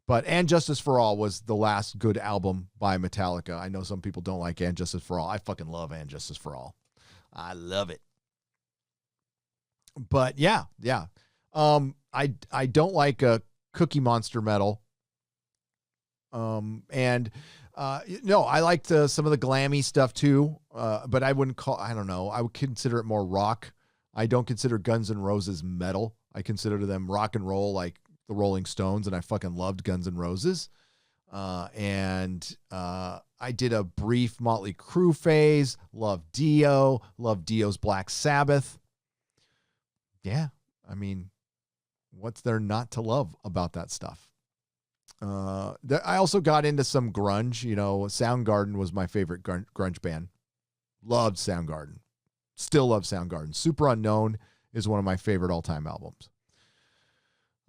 Speaker 2: But And Justice for All was the last good album by Metallica. I know some people don't like And Justice for All. I fucking love And Justice for All. I love it. But yeah. I don't like Cookie Monster metal. I liked some of the glammy stuff too. But I wouldn't I don't know. I would consider it more rock. I don't consider Guns N' Roses metal. I consider them rock and roll, like the Rolling Stones, and I fucking loved Guns N' Roses. I did a brief Motley Crue phase, loved Dio, loved Dio's Black Sabbath. Yeah, I mean, what's there not to love about that stuff? I also got into some grunge. Soundgarden was my favorite grunge band. Loved Soundgarden. Still love Soundgarden. Super Unknown is one of my favorite all-time albums.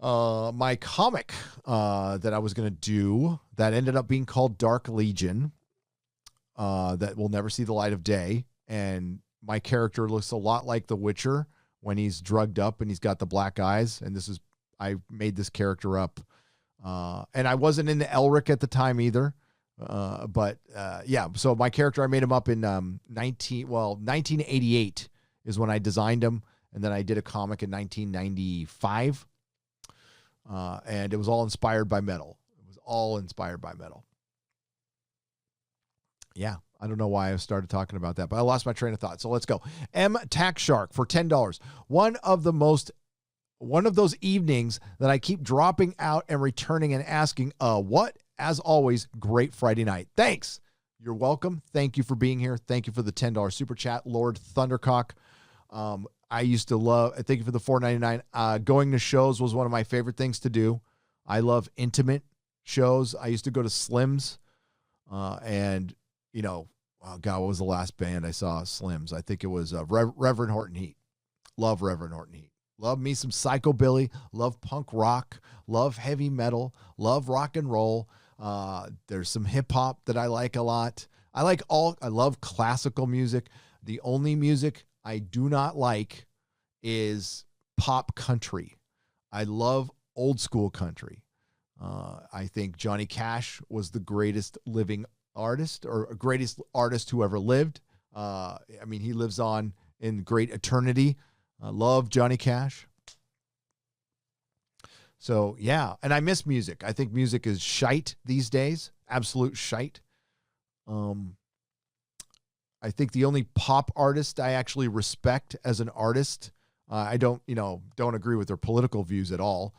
Speaker 2: My comic that I was going to do that ended up being called Dark Legion, that will never see the light of day. And my character looks a lot like The Witcher when he's drugged up and he's got the black eyes. And I made this character up. And I wasn't into Elric at the time either. So my character, I made him up in 1988 is when I designed him. And then I did a comic in 1995. And it was all inspired by metal. Yeah, I don't know why I started talking about that, but I lost my train of thought. So let's go. M Tax Shark for $10. One of those evenings that I keep dropping out and returning and asking, what? As always, great Friday night. Thanks. You're welcome. Thank you for being here. Thank you for the $10 super chat, Lord Thundercock. I used to love, thank you for the $4.99. Going to shows was one of my favorite things to do. I love intimate shows. I used to go to Slim's, oh God, what was the last band I saw? Slim's. I think it was Reverend Horton Heat. Love Reverend Horton Heat. Love me some psychobilly. Love punk rock. Love heavy metal. Love rock and roll. There's some hip hop that I like a lot. I love classical music. The only music I do not like is pop country. I love old school country. I think Johnny Cash was the greatest living artist or greatest artist who ever lived. He lives on in great eternity. I love Johnny Cash. So, yeah. And I miss music. I think music is shite these days. Absolute shite. I think the only pop artist I actually respect as an artist, I don't agree with their political views at all,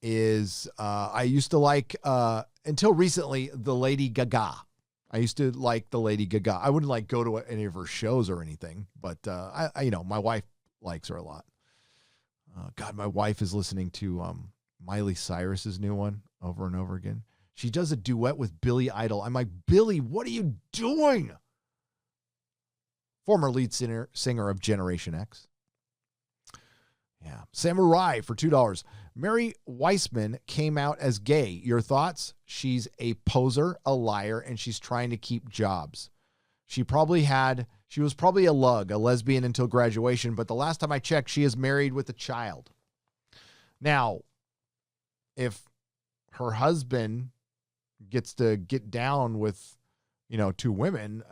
Speaker 2: is I used to like, until recently, the Lady Gaga. I used to like the Lady Gaga. I wouldn't go to any of her shows or anything, but my wife likes her a lot. God, my wife is listening to Miley Cyrus's new one over and over again. She does a duet with Billy Idol. I'm like, Billy, what are you doing? Former lead singer of Generation X. Yeah. Samurai for $2. Mary Weissman came out as gay. Your thoughts? She's a poser, a liar, and she's trying to keep jobs. She was probably a lug, a lesbian until graduation, but the last time I checked, she is married with a child. Now, if her husband gets to get down with, two women,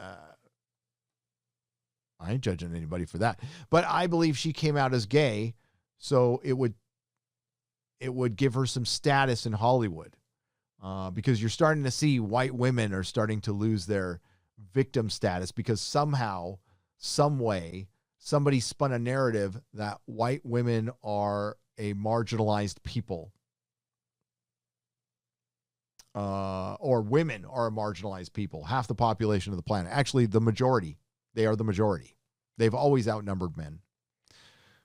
Speaker 2: I ain't judging anybody for that. But I believe she came out as gay, so it would give her some status in Hollywood, because you're starting to see white women are starting to lose their victim status because somehow, some way, somebody spun a narrative that white women are a marginalized people. Or women are a marginalized people, half the population of the planet. Actually, the majority. They are the majority. They've always outnumbered men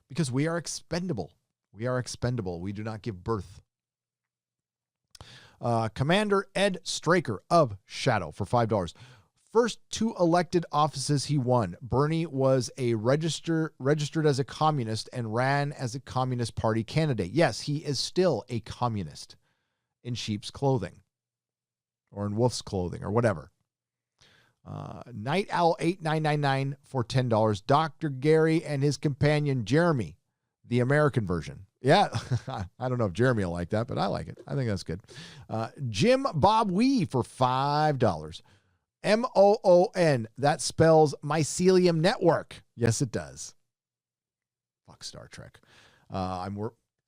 Speaker 2: because we are expendable. We are expendable. We do not give birth. Commander Ed Straker of Shadow for $5. First 2 elected offices he won. Bernie was a registered as a communist and ran as a Communist Party candidate. Yes, he is still a communist in sheep's clothing or in wolf's clothing or whatever. Night Owl 8999 for $10. Dr. Gary and his companion Jeremy, the American version. Yeah, I don't know if Jeremy will like that, but I like it. I think that's good. Jim Bob Wee for $5. MOON, that spells Mycelium Network. Yes, it does. Fuck Star Trek. I'm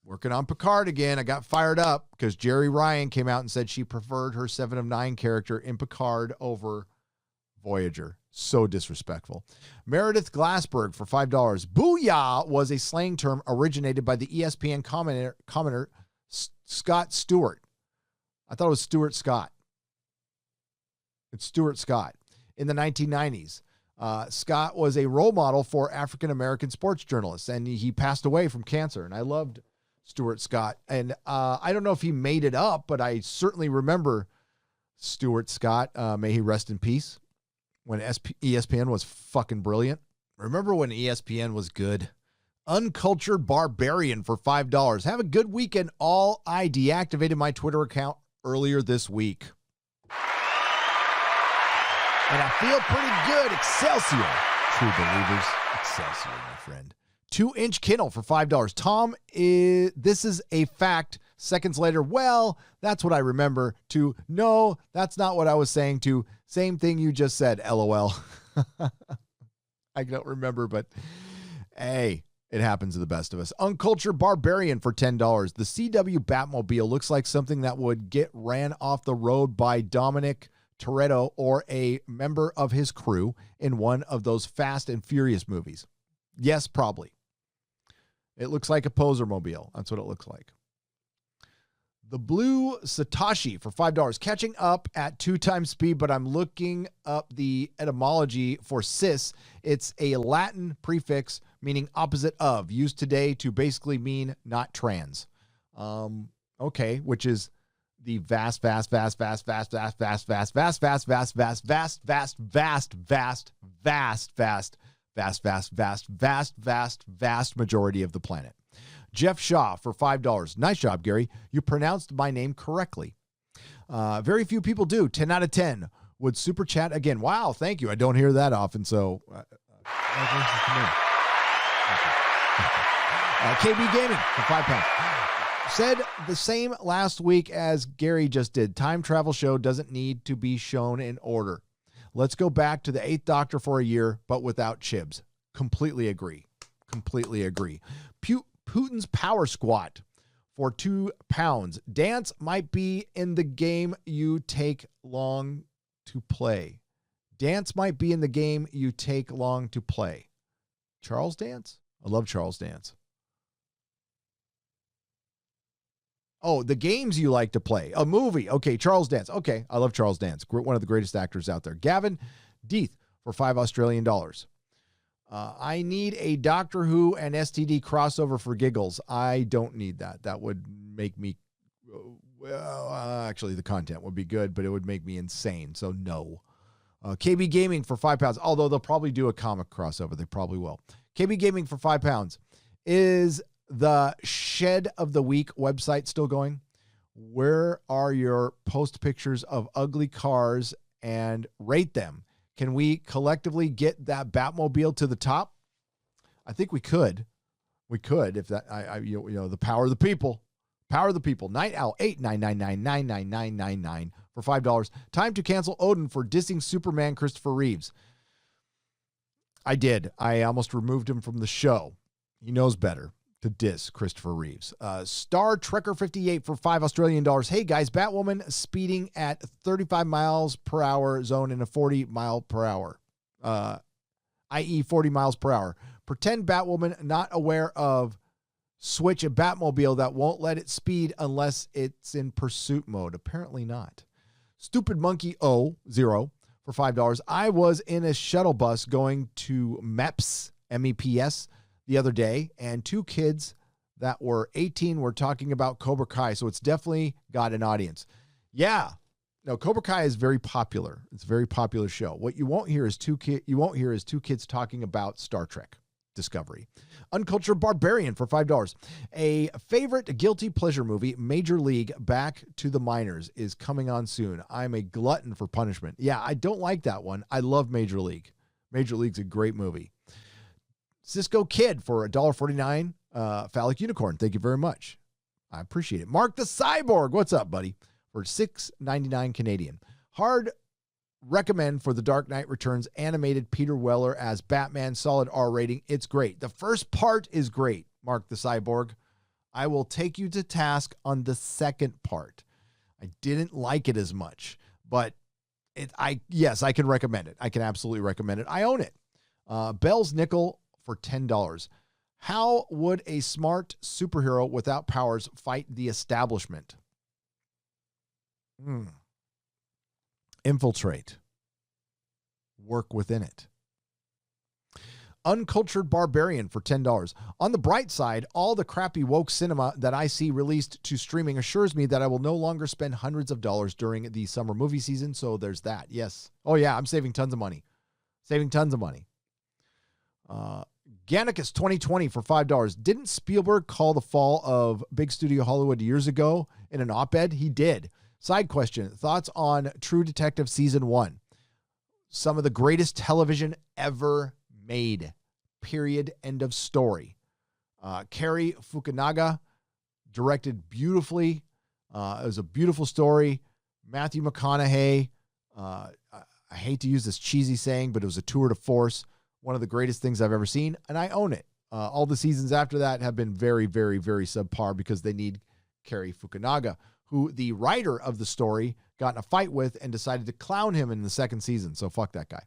Speaker 2: working on Picard again. I got fired up because Jerry Ryan came out and said she preferred her 7 of 9 character in Picard over Voyager. So disrespectful. Meredith Glassberg for $5. Booyah was a slang term originated by the ESPN commenter Scott Stewart. I thought it was Stuart Scott. It's Stuart Scott. In the 1990s, Scott was a role model for African-American sports journalists, and he passed away from cancer, and I loved Stuart Scott. And I don't know if he made it up, but I certainly remember Stuart Scott. May he rest in peace. When ESPN was fucking brilliant. Remember when ESPN was good? Uncultured Barbarian for $5. Have a good weekend, all. I deactivated my Twitter account earlier this week. And I feel pretty good. Excelsior. True believers. Excelsior, my friend. 2-inch Kindle for $5. Tom, this is a fact. Seconds later, well, that's what I remember. To, no, that's not what I was saying. To, same thing you just said, LOL. I don't remember, but hey, it happens to the best of us. Uncultured Barbarian for $10. The CW Batmobile looks like something that would get ran off the road by Dominic Toretto or a member of his crew in one of those Fast and Furious movies. Yes, probably. It looks like a poser mobile. That's what it looks like. The Blue Satoshi for $5. Catching up at 2 times speed, but I'm looking up the etymology for cis. It's a Latin prefix meaning opposite of, used today to basically mean not trans. Okay, which is the vast majority of the planet. Jeff Shaw for $5. Nice job, Gary. You pronounced my name correctly. Very few people do. 10 out of 10 would super chat again. Wow, thank you. I don't hear that often, so KB Gaming for £5. Said the same last week as Gary just did. Time travel show doesn't need to be shown in order. Let's go back to the 8th Doctor for a year, but without Chibs. Completely agree. Completely agree. Putin's Power Squat for £2. Dance might be in the game you take long to play. Dance might be in the game you take long to play. Charles Dance? I love Charles Dance. Oh, the games you like to play. A movie. Okay, Charles Dance. Okay, I love Charles Dance. One of the greatest actors out there. Gavin Deeth for $5 Australian dollars. I need a Doctor Who and STD crossover for giggles. I don't need that. That would make me, actually the content would be good, but it would make me insane. So no. KB Gaming for £5. Although they'll probably do a comic crossover. They probably will. KB Gaming for £5. Is the Shed of the Week website still going? Where are your post pictures of ugly cars and rate them? Can we collectively get that Batmobile to the top? I think we could. We could if that. The power of the people. Power of the people. Night Owl 89999999 for $5. Time to cancel Odin for dissing Superman Christopher Reeves. I did. I almost removed him from the show. He knows better to diss Christopher Reeves. Star Trekker 58 for $5 Australian dollars. Hey guys, Batwoman speeding at 35 miles per hour zone in a 40 mile per hour, i.e. 40 miles per hour. Pretend Batwoman not aware of switch a Batmobile that won't let it speed unless it's in pursuit mode. Apparently not. Stupid Monkey 0 for $5. I was in a shuttle bus going to MEPS, MEPS, the other day, and 2 kids that were 18 were talking about Cobra Kai, so it's definitely got an audience. Yeah. No, Cobra Kai is very popular. It's a very popular show. What you won't hear is two kids talking about Star Trek. Discovery. Uncultured Barbarian for $5. A favorite guilty pleasure movie, Major League Back to the Minors, is coming on soon. I'm a glutton for punishment. Yeah, I don't like that one. I love Major League. Major League's a great movie. Cisco Kid for $1.49. Phallic Unicorn, thank you very much. I appreciate it. Mark the Cyborg, what's up, buddy? For $6.99 Canadian. Hard recommend for The Dark Knight Returns animated Peter Weller as Batman, solid R rating. It's great. The first part is great, Mark the Cyborg. I will take you to task on the second part. I didn't like it as much, but yes, I can recommend it. I can absolutely recommend it. I own it. Bell's Nickel for $10. How would a smart superhero without powers fight the establishment? Infiltrate. Work within it. Uncultured Barbarian for $10. On the bright side, all the crappy woke cinema that I see released to streaming assures me that I will no longer spend hundreds of dollars during the summer movie season, so there's that. Yes. Oh, yeah, I'm saving tons of money. Gannicus 2020 for $5. Didn't Spielberg call the fall of Big Studio Hollywood years ago in an op-ed? He did. Side question, thoughts on True Detective Season 1? Some of the greatest television ever made. Period. End of story. Cary Fukunaga directed beautifully. It was a beautiful story. Matthew McConaughey, I hate to use this cheesy saying, but it was a tour de force. One of the greatest things I've ever seen, and I own it. All the seasons after that have been very, very, very subpar because they need Cary Fukunaga, who the writer of the story got in a fight with and decided to clown him in the second season. So fuck that guy.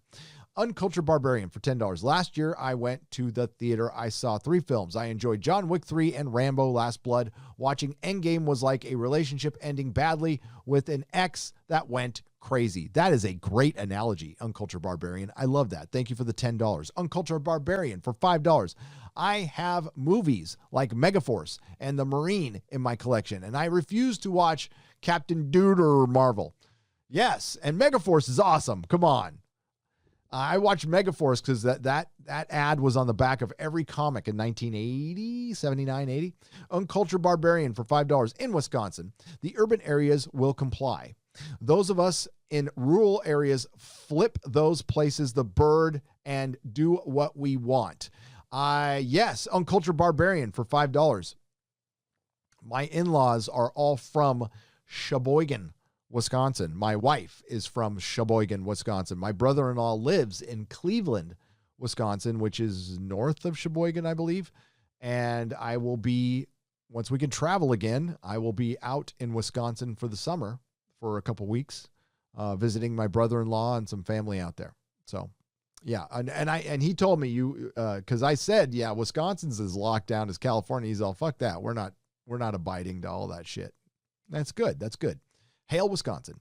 Speaker 2: Uncultured Barbarian for $10. Last year, I went to the theater. I saw 3 films. I enjoyed John Wick 3 and Rambo Last Blood. Watching Endgame was like a relationship ending badly with an ex that went crazy. That is a great analogy, Uncultured Barbarian. I love that. Thank you for the $10. Uncultured Barbarian for $5. I have movies like Megaforce and The Marine in my collection, and I refuse to watch Captain Dude or Marvel. Yes, and Megaforce is awesome. Come on. I watched Megaforce because that ad was on the back of every comic in 1980, 79, 80. Uncultured Barbarian for $5 in Wisconsin. The urban areas will comply. Those of us in rural areas flip those places the bird and do what we want. Yes, Uncultured Barbarian for $5. My in-laws are all from Sheboygan, Wisconsin. My wife is from Sheboygan, Wisconsin. My brother-in-law lives in Cleveland, Wisconsin, which is north of Sheboygan, I believe. And I will be, once we can travel again, I will be out in Wisconsin for the summer for a couple weeks, visiting my brother-in-law and some family out there. So, yeah. And he told me because I said, yeah, Wisconsin's as locked down as California. He's all, fuck that. We're not abiding to all that shit. That's good. That's good. Hail, Wisconsin.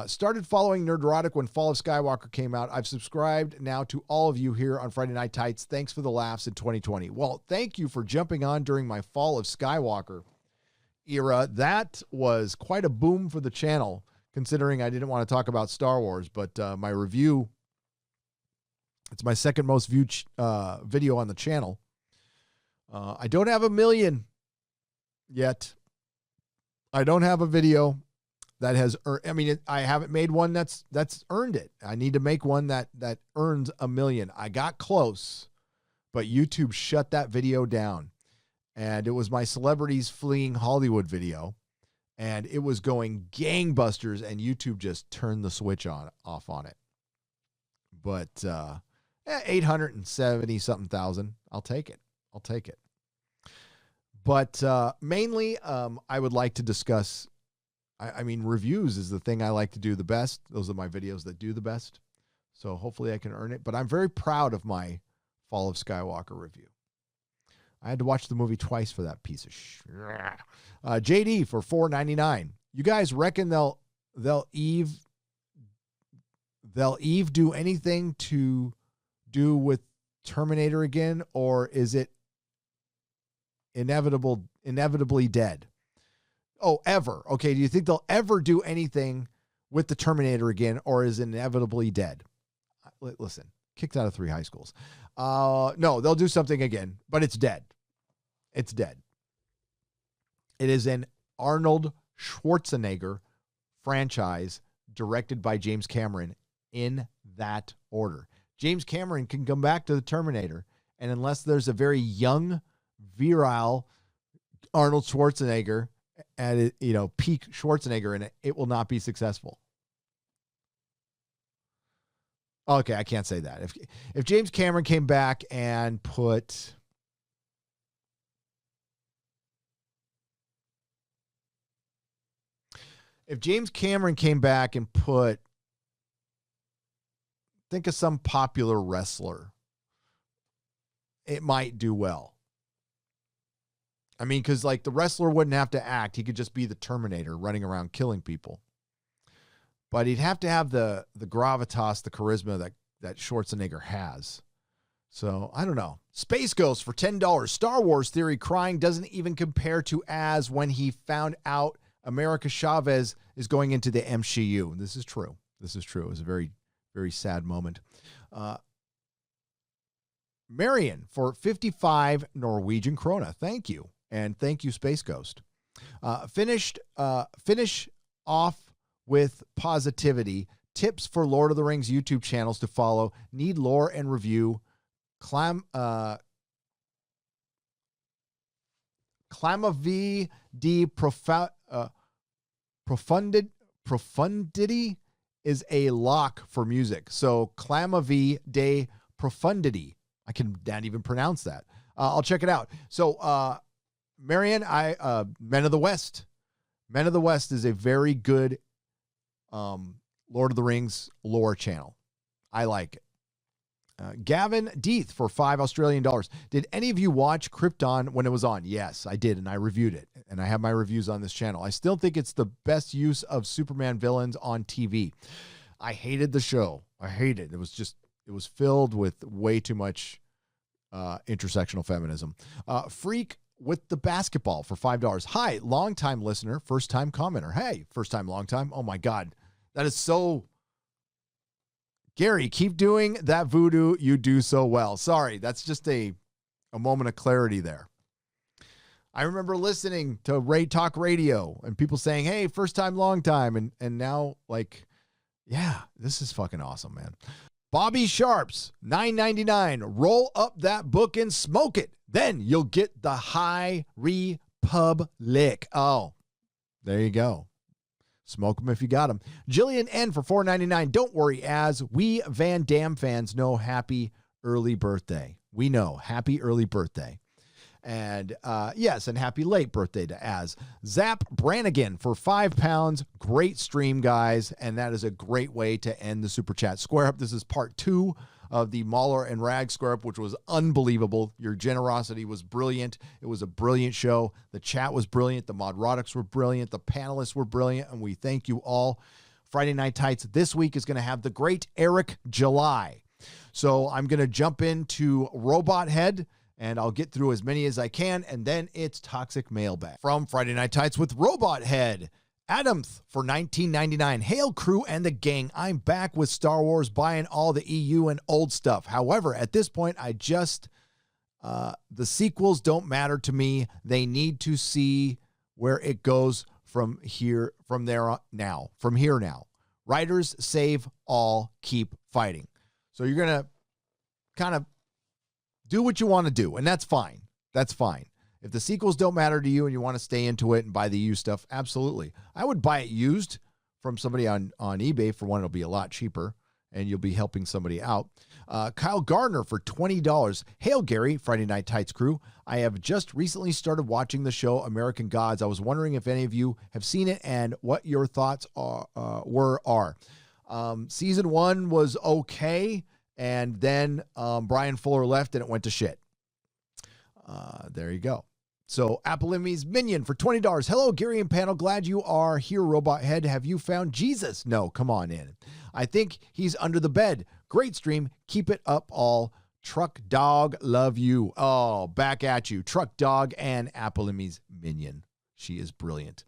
Speaker 2: Started following Nerdrotic when Fall of Skywalker came out. I've subscribed now to all of you here on Friday Night Tights. Thanks for the laughs in 2020. Well, thank you for jumping on during my Fall of Skywalker era. That was quite a boom for the channel, considering I didn't want to talk about Star Wars, but my review, it's my second most viewed video on the channel. I don't have 1 million yet. I don't have a video that has, I haven't made one that's earned it. I need to make one that earns 1 million. I got close, but YouTube shut that video down. And it was my celebrities fleeing Hollywood video, and it was going gangbusters, and YouTube just turned the switch off on it. But 870 something thousand. I'll take it. But mainly, I would like to discuss, reviews is the thing I like to do the best. Those are my videos that do the best. So hopefully I can earn it. But I'm very proud of my Fall of Skywalker review. I had to watch the movie twice for that piece of shit. JD for $4.99. You guys reckon they'll Eve do anything to do with Terminator again, or is it inevitably dead? Oh, ever. Okay, do you think they'll ever do anything with the Terminator again, or is it inevitably dead? Listen, kicked out of 3 high schools. No, they'll do something again, but it's dead. It's dead. It is an Arnold Schwarzenegger franchise directed by James Cameron in that order. James Cameron can come back to the Terminator, and unless there's a very young, virile Arnold Schwarzenegger at peak Schwarzenegger in it, it will not be successful. Okay, I can't say that. If James Cameron came back and put think of some popular wrestler, it might do well. I mean, because like the wrestler wouldn't have to act. He could just be the Terminator running around killing people. But he'd have to have the gravitas, the charisma that Schwarzenegger has. So, I don't know. Space Ghost for $10. Star Wars theory crying doesn't even compare to as when he found out America Chavez is going into the MCU. This is true. This is true. It was a very, very sad moment. Marion for 55 Norwegian krona. Thank you. And thank you, Space Ghost. Finish off with positivity. Tips for Lord of the Rings YouTube channels to follow. Need lore and review. Clamavi de profundity is a lock for music. So Clamavi de profundity. I can not even pronounce that. I'll check it out. So Marion, Men of the West. Men of the West is a very good Lord of the Rings lore channel. I like it. Gavin Deeth for $5 Australian. Did any of you watch Krypton when it was on? Yes, I did, and I reviewed it, and I have my reviews on this channel. I still think it's the best use of Superman villains on TV. I hated the show. I hated it. It was filled with way too much intersectional feminism. Freak with the basketball for $5. Hi, long-time listener, first-time commenter. Hey, first-time, long-time. Oh, my God. That is so... Gary, keep doing that voodoo. You do so well. Sorry, that's just a moment of clarity there. I remember listening to Talk Radio and people saying, hey, first-time, long-time. And now, like, yeah, this is fucking awesome, man. Bobby Sharps, $9.99. Roll up that book and smoke it. Then you'll get the High Republic. Oh, there you go. Smoke them if you got them. Jillian N for $4.99. Don't worry, as we Van Damme fans know, happy early birthday. We know, happy early birthday. And yes, and happy late birthday to Az. Zap Brannigan for £5. Great stream, guys. And that is a great way to end the Super Chat Square Up. This is part 2 of the MauLer and Rages Square Up, which was unbelievable. Your generosity was brilliant. It was a brilliant show. The chat was brilliant. The Nerdrotics were brilliant. The panelists were brilliant. And we thank you all. Friday Night Tights this week is going to have the great Eric July. So I'm going to jump into Robot Head, and I'll get through as many as I can, and then it's Toxic Mailbag. From Friday Night Tights with Robot Head, Adamth for $19.99. Hail crew and the gang. I'm back with Star Wars, buying all the EU and old stuff. However, at this point, the sequels don't matter to me. They need to see where it goes from here now. Writers save all, keep fighting. So you're going to kind of do what you want to do, and that's fine. That's fine. If the sequels don't matter to you and you want to stay into it and buy the used stuff, absolutely. I would buy it used from somebody on eBay. For one, it'll be a lot cheaper, and you'll be helping somebody out. Kyle Gardner for $20. Hail, Gary, Friday Night Tights crew. I have just recently started watching the show American Gods. I was wondering if any of you have seen it and what your thoughts are. Season 1 was okay, and then Brian Fuller left, and it went to shit. There you go. So Appleimi's Minion for $20. Hello, Gary and panel. Glad you are here, Robot Head. Have you found Jesus? No, come on in. I think he's under the bed. Great stream. Keep it up all. Truck Dog, love you. Oh, back at you. Truck Dog and Appleimi's Minion. She is brilliant.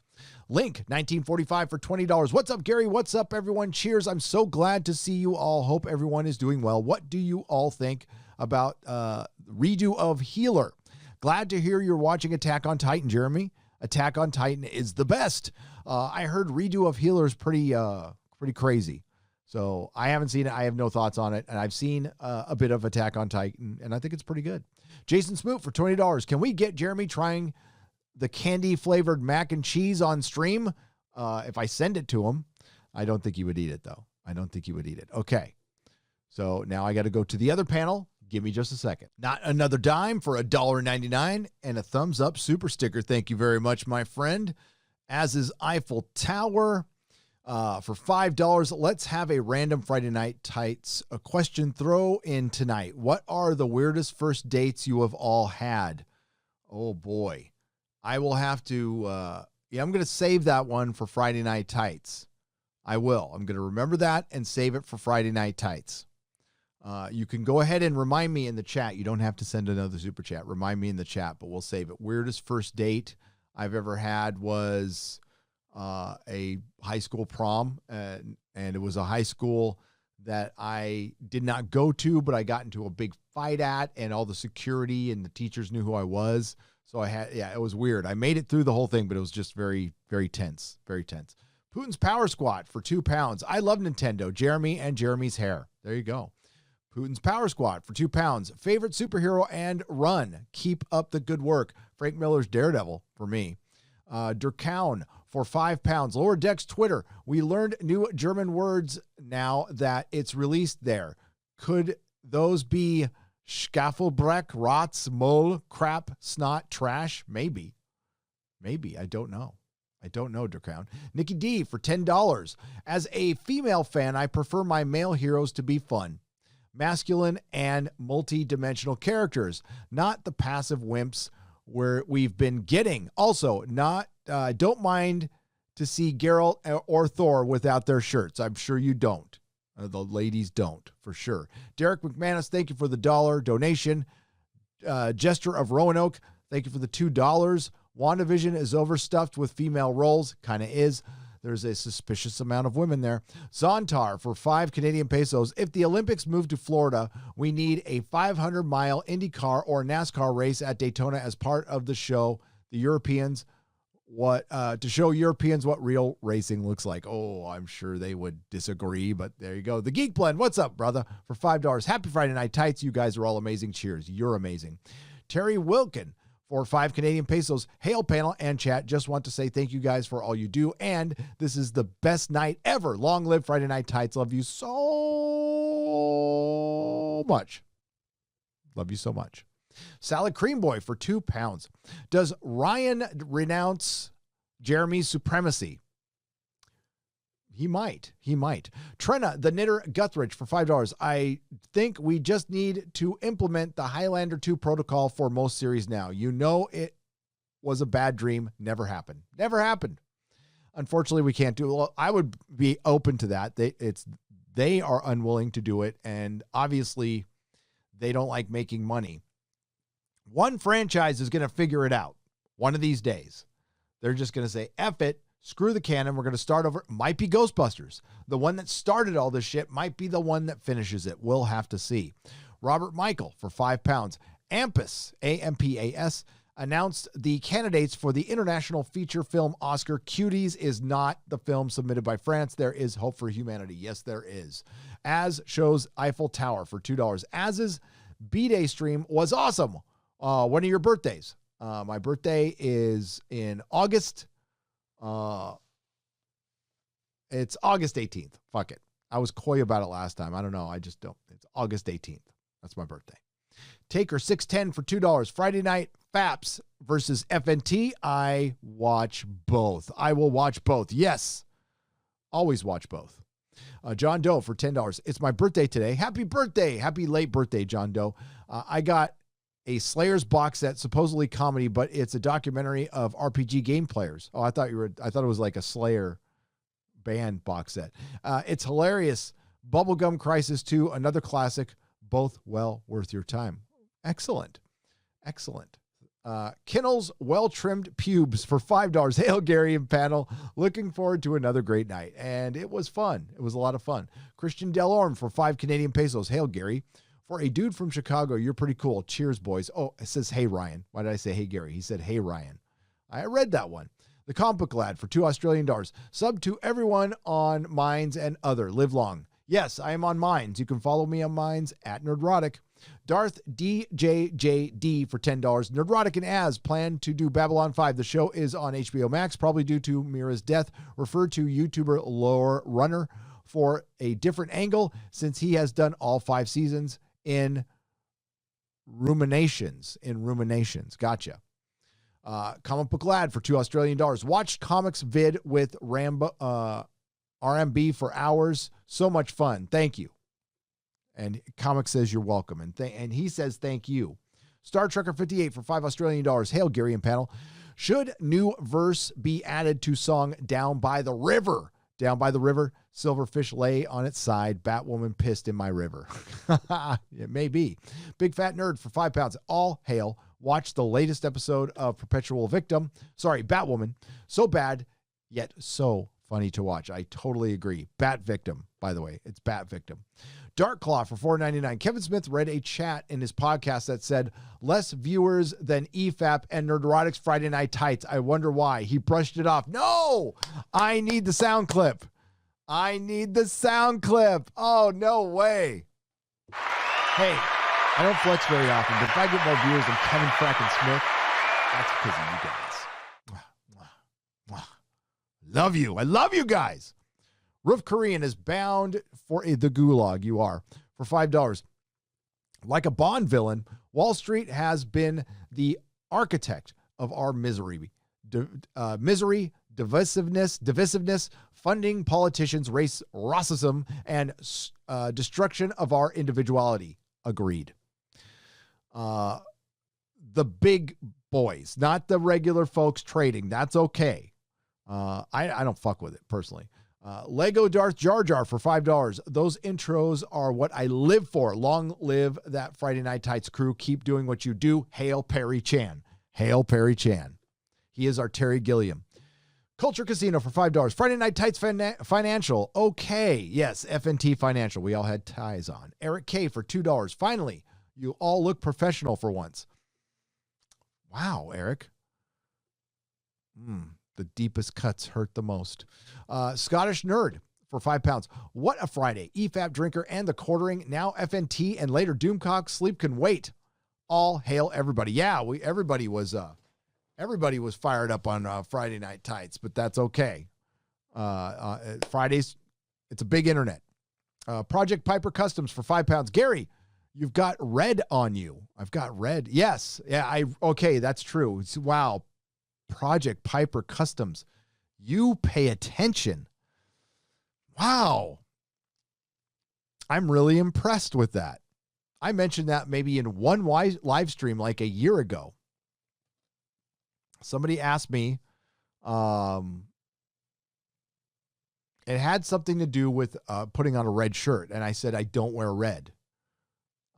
Speaker 2: Link, 1945 for $20. What's up, Gary? What's up, everyone? Cheers. I'm so glad to see you all. Hope everyone is doing well. What do you all think about redo of Healer? Glad to hear you're watching Attack on Titan, Jeremy. Attack on Titan is the best. I heard redo of Healer is pretty crazy. So I haven't seen it. I have no thoughts on it. And I've seen a bit of Attack on Titan, and I think it's pretty good. Jason Smoot for $20. Can we get Jeremy trying the candy-flavored mac and cheese on stream? If I send it to him, I don't think he would eat it, though. I don't think he would eat it. Okay. So now I got to go to the other panel. Give me just a second. Not another dime for $1.99 and a thumbs up super sticker. Thank you very much, my friend. As is Eiffel Tower for $5. Let's have a random Friday Night Tights a question throw in tonight. What are the weirdest first dates you have all had? Oh boy. I will have to, I'm going to save that one for Friday Night Tights. I will. I'm going to remember that and save it for Friday Night Tights. You can go ahead and remind me in the chat. You don't have to send another super chat. Remind me in the chat, but we'll save it. Weirdest first date I've ever had was a high school prom, and it was a high school that I did not go to, but I got into a big fight at, and all the security and the teachers knew who I was. So it was weird. I made it through the whole thing, but it was just very, very tense, very tense. Putin's Power Squad for £2. I love Nintendo, Jeremy and Jeremy's hair. There you go. Putin's Power Squad for £2. Favorite superhero and run. Keep up the good work. Frank Miller's Daredevil for me. Durkown for £5. Lower Decks Twitter. We learned new German words now that it's released there. Could those be Schaffelbreck, Rotz, Mole, Crap, Snot, Trash? Maybe. I don't know. Durkown. Nikki D for $10. As a female fan, I prefer my male heroes to be fun, masculine, and multi-dimensional characters, not the passive wimps where we've been getting. Also, don't mind to see Geralt or Thor without their shirts. I'm sure you don't. The ladies don't, for sure. Derek McManus, thank you for the $1 donation. Jester of Roanoke, thank you for the $2. WandaVision is overstuffed with female roles. Kind of is. There's a suspicious amount of women there. Zontar for 5 Canadian pesos. If the Olympics move to Florida, we need a 500-mile IndyCar or NASCAR race at Daytona as part of the show. To show Europeans what real racing looks like. Oh, I'm sure they would disagree, but there you go. The Geek Blend, what's up, brother? For $5. Happy Friday Night Tights. You guys are all amazing. Cheers. You're amazing. Terry Wilkin for 5 Canadian pesos. Hail panel and chat. Just want to say thank you guys for all you do. And this is the best night ever. Long live Friday Night Tights. Love you so much. Love you so much. Salad Cream Boy for £2. Does Ryan renounce Jeremy's supremacy? He might. Trenna, the Knitter Guthridge for $5. I think we just need to implement the Highlander 2 protocol for most series now. You know it was a bad dream. Never happened. Unfortunately, we can't do it. Well, I would be open to that. They are unwilling to do it, and obviously they don't like making money. One franchise is going to figure it out one of these days. They're just going to say, F it, screw the canon, we're going to start over. Might be Ghostbusters. The one that started all this shit might be the one that finishes it. We'll have to see. Robert Michael for £5. Ampas, A-M-P-A-S, announced the candidates for the International Feature Film Oscar. Cuties is not the film submitted by France. There is hope for humanity. Yes, there is. As shows Eiffel Tower for $2. As's B-Day stream was awesome. One of your birthdays. My birthday is in August. It's August 18th. Fuck it. I was coy about it last time. I don't know. I just don't. It's August 18th. That's my birthday. Taker 610 for $2. Friday night FAPS versus FNT. I watch both. I will watch both. Yes. Always watch both. John Doe for $10. It's my birthday today. Happy birthday. Happy late birthday, John Doe. I got a Slayers box set, supposedly comedy, but it's a documentary of RPG game players. Oh, I thought it was like a Slayer band box set. It's hilarious. Bubblegum Crisis 2, another classic, both well worth your time. Excellent. Kinnell's well-trimmed pubes for $5. Hail, Gary and panel. Looking forward to another great night. And it was fun. It was a lot of fun. Christian Delorme for 5 Canadian pesos. Hail, Gary. For a dude from Chicago, you're pretty cool. Cheers, boys. Oh, it says, hey, Ryan. Why did I say, hey, Gary? He said, hey, Ryan. I read that one. The Comic Book Lad for $2 Australian. Sub to everyone on Minds and Other. Live long. Yes, I am on Minds. You can follow me on Minds at Nerdrotic. Darth DJJD for $10. Nerdrotic and Az plan to do Babylon 5. The show is on HBO Max, probably due to Mira's death. Refer to YouTuber Lore Runner for a different angle since he has done all 5 seasons in ruminations. Gotcha. Comic Book Lad for $2 Australian. Watched comics vid with RMB for hours. So much fun. Thank you. And Comic says you're welcome. And he says thank you. Star Trekker 58 for $5 Australian. Hail, Gary and panel. Should new verse be added to song Down by the River? Down by the river, silverfish lay on its side, Batwoman pissed in my river. It may be. Big Fat Nerd for £5. All hail. Watch the latest episode of Batwoman. So bad, yet so funny to watch. I totally agree. Bat Victim, by the way. It's Bat Victim. Dark Claw for $4.99. Kevin Smith read a chat in his podcast that said, less viewers than EFAP and Nerdrotic's Friday Night Tights. I wonder why. He brushed it off. No! I need the sound clip. Oh, no way. Hey, I don't flex very often, but if I get more viewers than Kevin fracking Smith, that's because of you guys. Love you. I love you guys. Roof Korean is bound for the gulag. You are for $5. Like a Bond villain, Wall Street has been the architect of our misery. Divisiveness, funding politicians, racism, and destruction of our individuality. Agreed. The big boys, not the regular folks trading. That's okay. I don't fuck with it personally. Lego Darth Jar Jar for $5. Those intros are what I live for. Long live that Friday Night Tights crew. Keep doing what you do. Hail Pierry Chan. Hail Pierry Chan. He is our Terry Gilliam. Culture Casino for $5. Friday Night Tights Financial. Okay. Yes, FNT Financial. We all had ties on. Eric K for $2. Finally, you all look professional for once. Wow, Eric. The deepest cuts hurt the most. Scottish Nerd for £5. What a Friday. EFAP Drinker and the Quartering. Now FNT and later Doomcock. Sleep can wait. All hail everybody. Yeah, everybody was fired up on Friday Night Tights, but that's okay. Fridays, it's a big internet. Project Piper Customs for £5. Gary, you've got red on you. I've got red. Yes. Yeah. Okay. That's true. Wow. Project Piper Customs. You pay attention. Wow. I'm really impressed with that. I mentioned that maybe in one live stream like a year ago. Somebody asked me, it had something to do with putting on a red shirt. And I said, I don't wear red.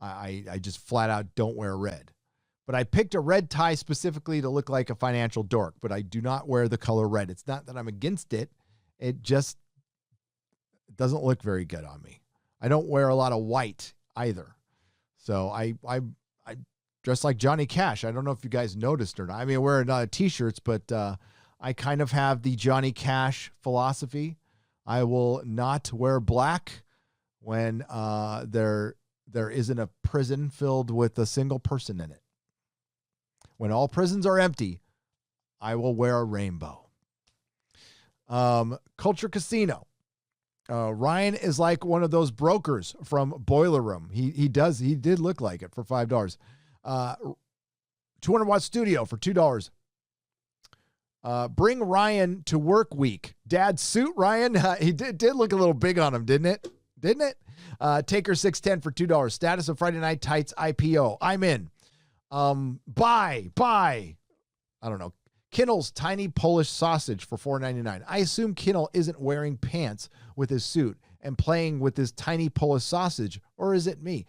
Speaker 2: I just flat out don't wear red. But I picked a red tie specifically to look like a financial dork, but I do not wear the color red. It's not that I'm against it. It just doesn't look very good on me. I don't wear a lot of white either. So I dress like Johnny Cash. I don't know if you guys noticed or not. I mean, I wear t-shirts, but I kind of have the Johnny Cash philosophy. I will not wear black when there isn't a prison filled with a single person in it. When all prisons are empty, I will wear a rainbow. Culture Casino. Ryan is like one of those brokers from Boiler Room. He did look like it for $5. 200 Watt Studio for $2. Bring Ryan to work week. Dad's suit, Ryan. He did look a little big on him, didn't it? Taker 610 for $2. Status of Friday Night Tights IPO. I'm in. Buy. I don't know. Kinnell's tiny Polish sausage for $4.99. I assume Kinnell isn't wearing pants with his suit and playing with his tiny Polish sausage, or is it me?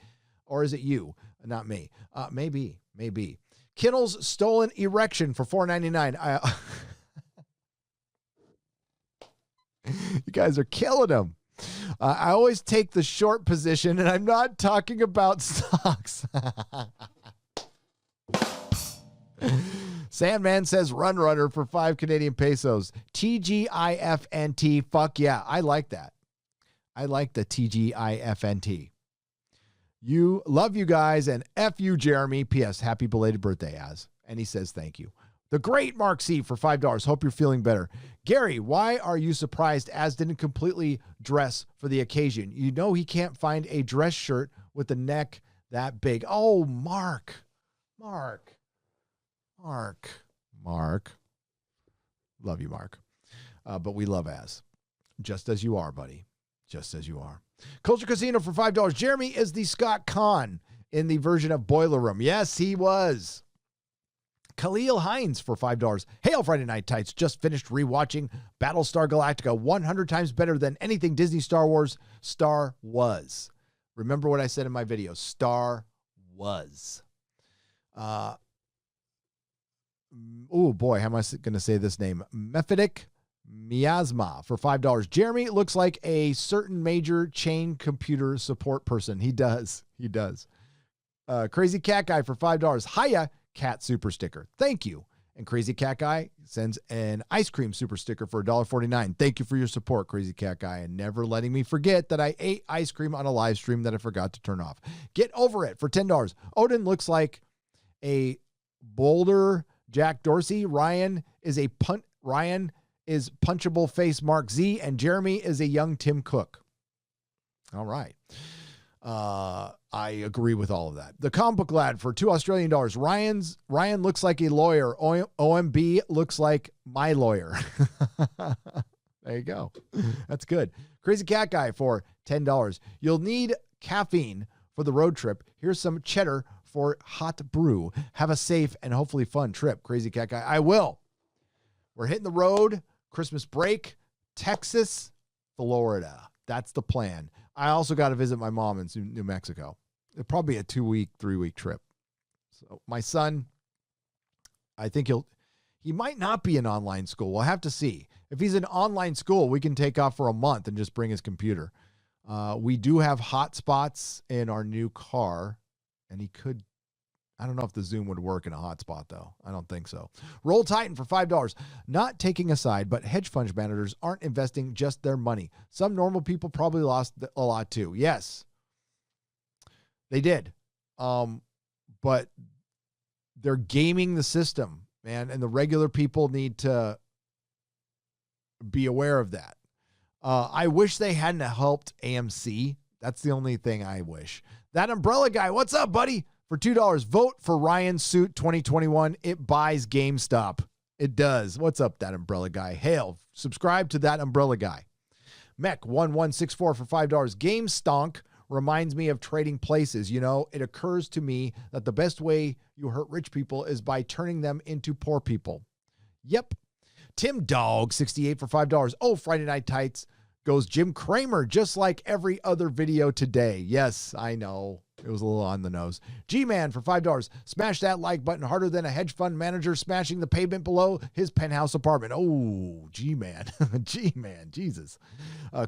Speaker 2: Or is it you? Not me. Maybe. Kinnell's stolen erection for $4.99. You guys are killing him. I always take the short position, and I'm not talking about stocks. Sandman says Run Runner for 5 Canadian pesos. TGIFNT. Fuck yeah. I like that. I like the TGIFNT. You love you guys, and F you, Jeremy. P.S. Happy belated birthday, Az. And he says thank you. The great Mark C for $5. Hope you're feeling better. Gary, why are you surprised Az didn't completely dress for the occasion? You know he can't find a dress shirt with the neck that big. Oh, Mark. Love you, Mark. But we love Az. Just as you are, buddy. Just as you are. Culture Casino for $5. Jeremy is the Scott Conn in the version of Boiler Room. Yes, he was. Khalil Hines for $5. Hail Friday Night Tights. Just finished rewatching Battlestar Galactica. 100 times better than anything Disney Star Wars Star was. Remember what I said in my video. Star was. Oh boy, how am I going to say this name? Mephidic Miasma for $5. Jeremy looks like a certain major chain computer support person. He does. Crazy Cat Guy for $5. Hiya, Cat Super Sticker. Thank you. And Crazy Cat Guy sends an ice cream super sticker for $1.49. Thank you for your support, Crazy Cat Guy, and never letting me forget that I ate ice cream on a live stream that I forgot to turn off. Get over it for $10. Odin looks like a Boulder Jack Dorsey. Ryan is punchable face Mark Z, and Jeremy is a young Tim Cook. All right. I agree with all of that. The Comic Book Lad for $2 Australian. Ryan looks like a lawyer. OMB looks like my lawyer. There you go. That's good. Crazy Cat Guy for $10. You'll need caffeine for the road trip. Here's some cheddar for hot brew. Have a safe and hopefully fun trip. Crazy Cat Guy. I will. We're hitting the road. Christmas break. Texas, Florida. That's the plan. I also got to visit my mom in New Mexico. It'll probably be a 2-week, 3-week trip. So my son, I think he might not be in online school. We'll have to see. If he's in online school, we can take off for a month and just bring his computer. We do have hotspots in our new car, and he could, I don't know if the Zoom would work in a hotspot, though. I don't think so. Roll Titan for $5. Not taking a side, but hedge fund managers aren't investing just their money. Some normal people probably lost a lot, too. Yes, they did. But they're gaming the system, man, and the regular people need to be aware of that. I wish they hadn't helped AMC. That's the only thing I wish. That Umbrella Guy, what's up, buddy? For $2, vote for Ryan's suit 2021. It buys GameStop. It does. What's up, That Umbrella Guy? Hail. Subscribe to That Umbrella Guy. Mech1164 for $5. Game Stonk reminds me of trading places. You know, it occurs to me that the best way you hurt rich people is by turning them into poor people. Yep. Tim Dog 68 for $5. Oh, Friday Night Tights goes Jim Cramer, just like every other video today. Yes, I know. It was a little on the nose. G-Man for $5. Smash that like button harder than a hedge fund manager smashing the pavement below his penthouse apartment. Oh, G-Man. G-Man. Jesus.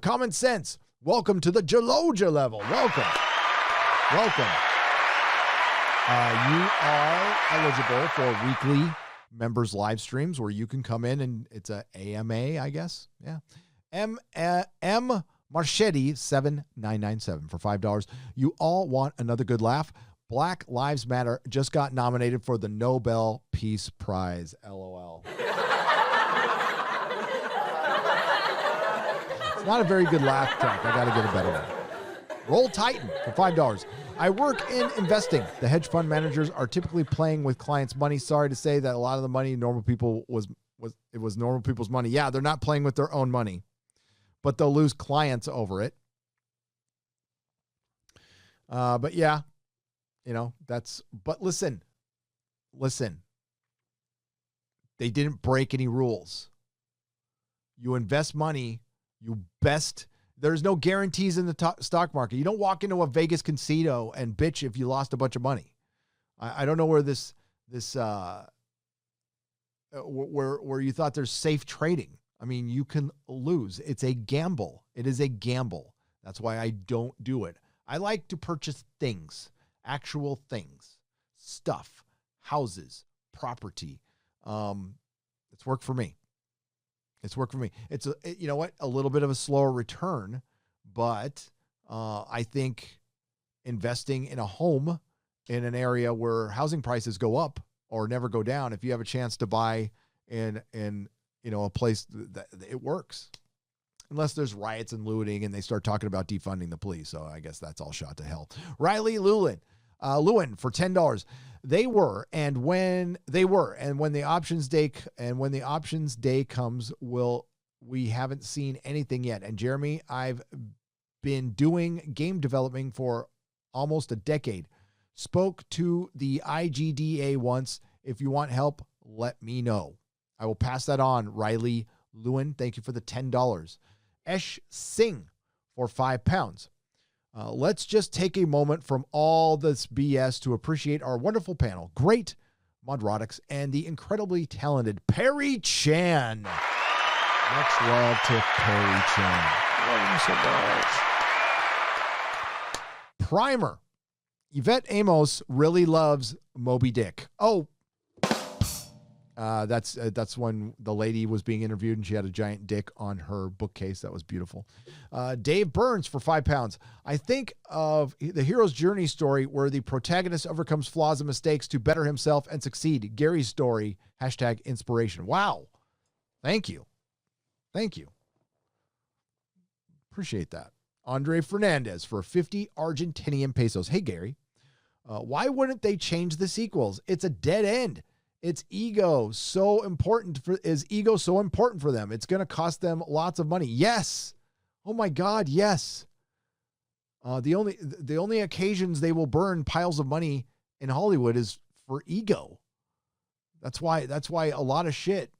Speaker 2: Common Sense. Welcome to the Jaloja level. Welcome. You are eligible for weekly members live streams where you can come in and it's a AMA, I guess. Yeah. M Marchetti 7997 for $5. You all want another good laugh? Black Lives Matter just got nominated for the Nobel Peace Prize. LOL. It's not a very good laugh track. I got to get a better one. Roll Titan for $5. I work in investing. The hedge fund managers are typically playing with clients' money. Sorry to say that a lot of the money normal people was normal people's money. Yeah, they're not playing with their own money, but they'll lose clients over it. But yeah, but listen, they didn't break any rules. You invest money, there's no guarantees in the stock market. You don't walk into a Vegas casino and bitch if you lost a bunch of money. I don't know where this where you thought there's safe trading. I mean, you can lose. It's a gamble. It is a gamble. That's why I don't do it. I like to purchase things, actual things, stuff, houses, property. It's worked for me. It's worked for me. You know what? A little bit of a slower return, but I think investing in a home in an area where housing prices go up or never go down, if you have a chance to buy in a place that it works. Unless there's riots and looting and they start talking about defunding the police. So I guess that's all shot to hell. Riley Lewin for $10. When the options day comes, we haven't seen anything yet. And Jeremy, I've been doing game development for almost a decade. Spoke to the IGDA once. If you want help, let me know. I will pass that on. Riley Lewin, thank you for the $10. Esh Singh for £5. Let's just take a moment from all this BS to appreciate our wonderful panel. Great Nerdrotics and the incredibly talented Pierry Chan. Much love to Pierry Chan. Love him so much. Primer. Yvette Amos really loves Moby Dick. Oh, that's when the lady was being interviewed and she had a giant dick on her bookcase. That was beautiful. Dave Burns for £5. I think of the hero's journey story where the protagonist overcomes flaws and mistakes to better himself and succeed. Gary's story, #inspiration. Wow. Thank you. Thank you. Appreciate that. Andre Fernandez for 50 Argentinian pesos. Hey, Gary. Why wouldn't they change the sequels? It's a dead end. Is ego so important for them? It's going to cost them lots of money. Yes. Oh my God. Yes. The only occasions they will burn piles of money in Hollywood is for ego. That's why a lot of shit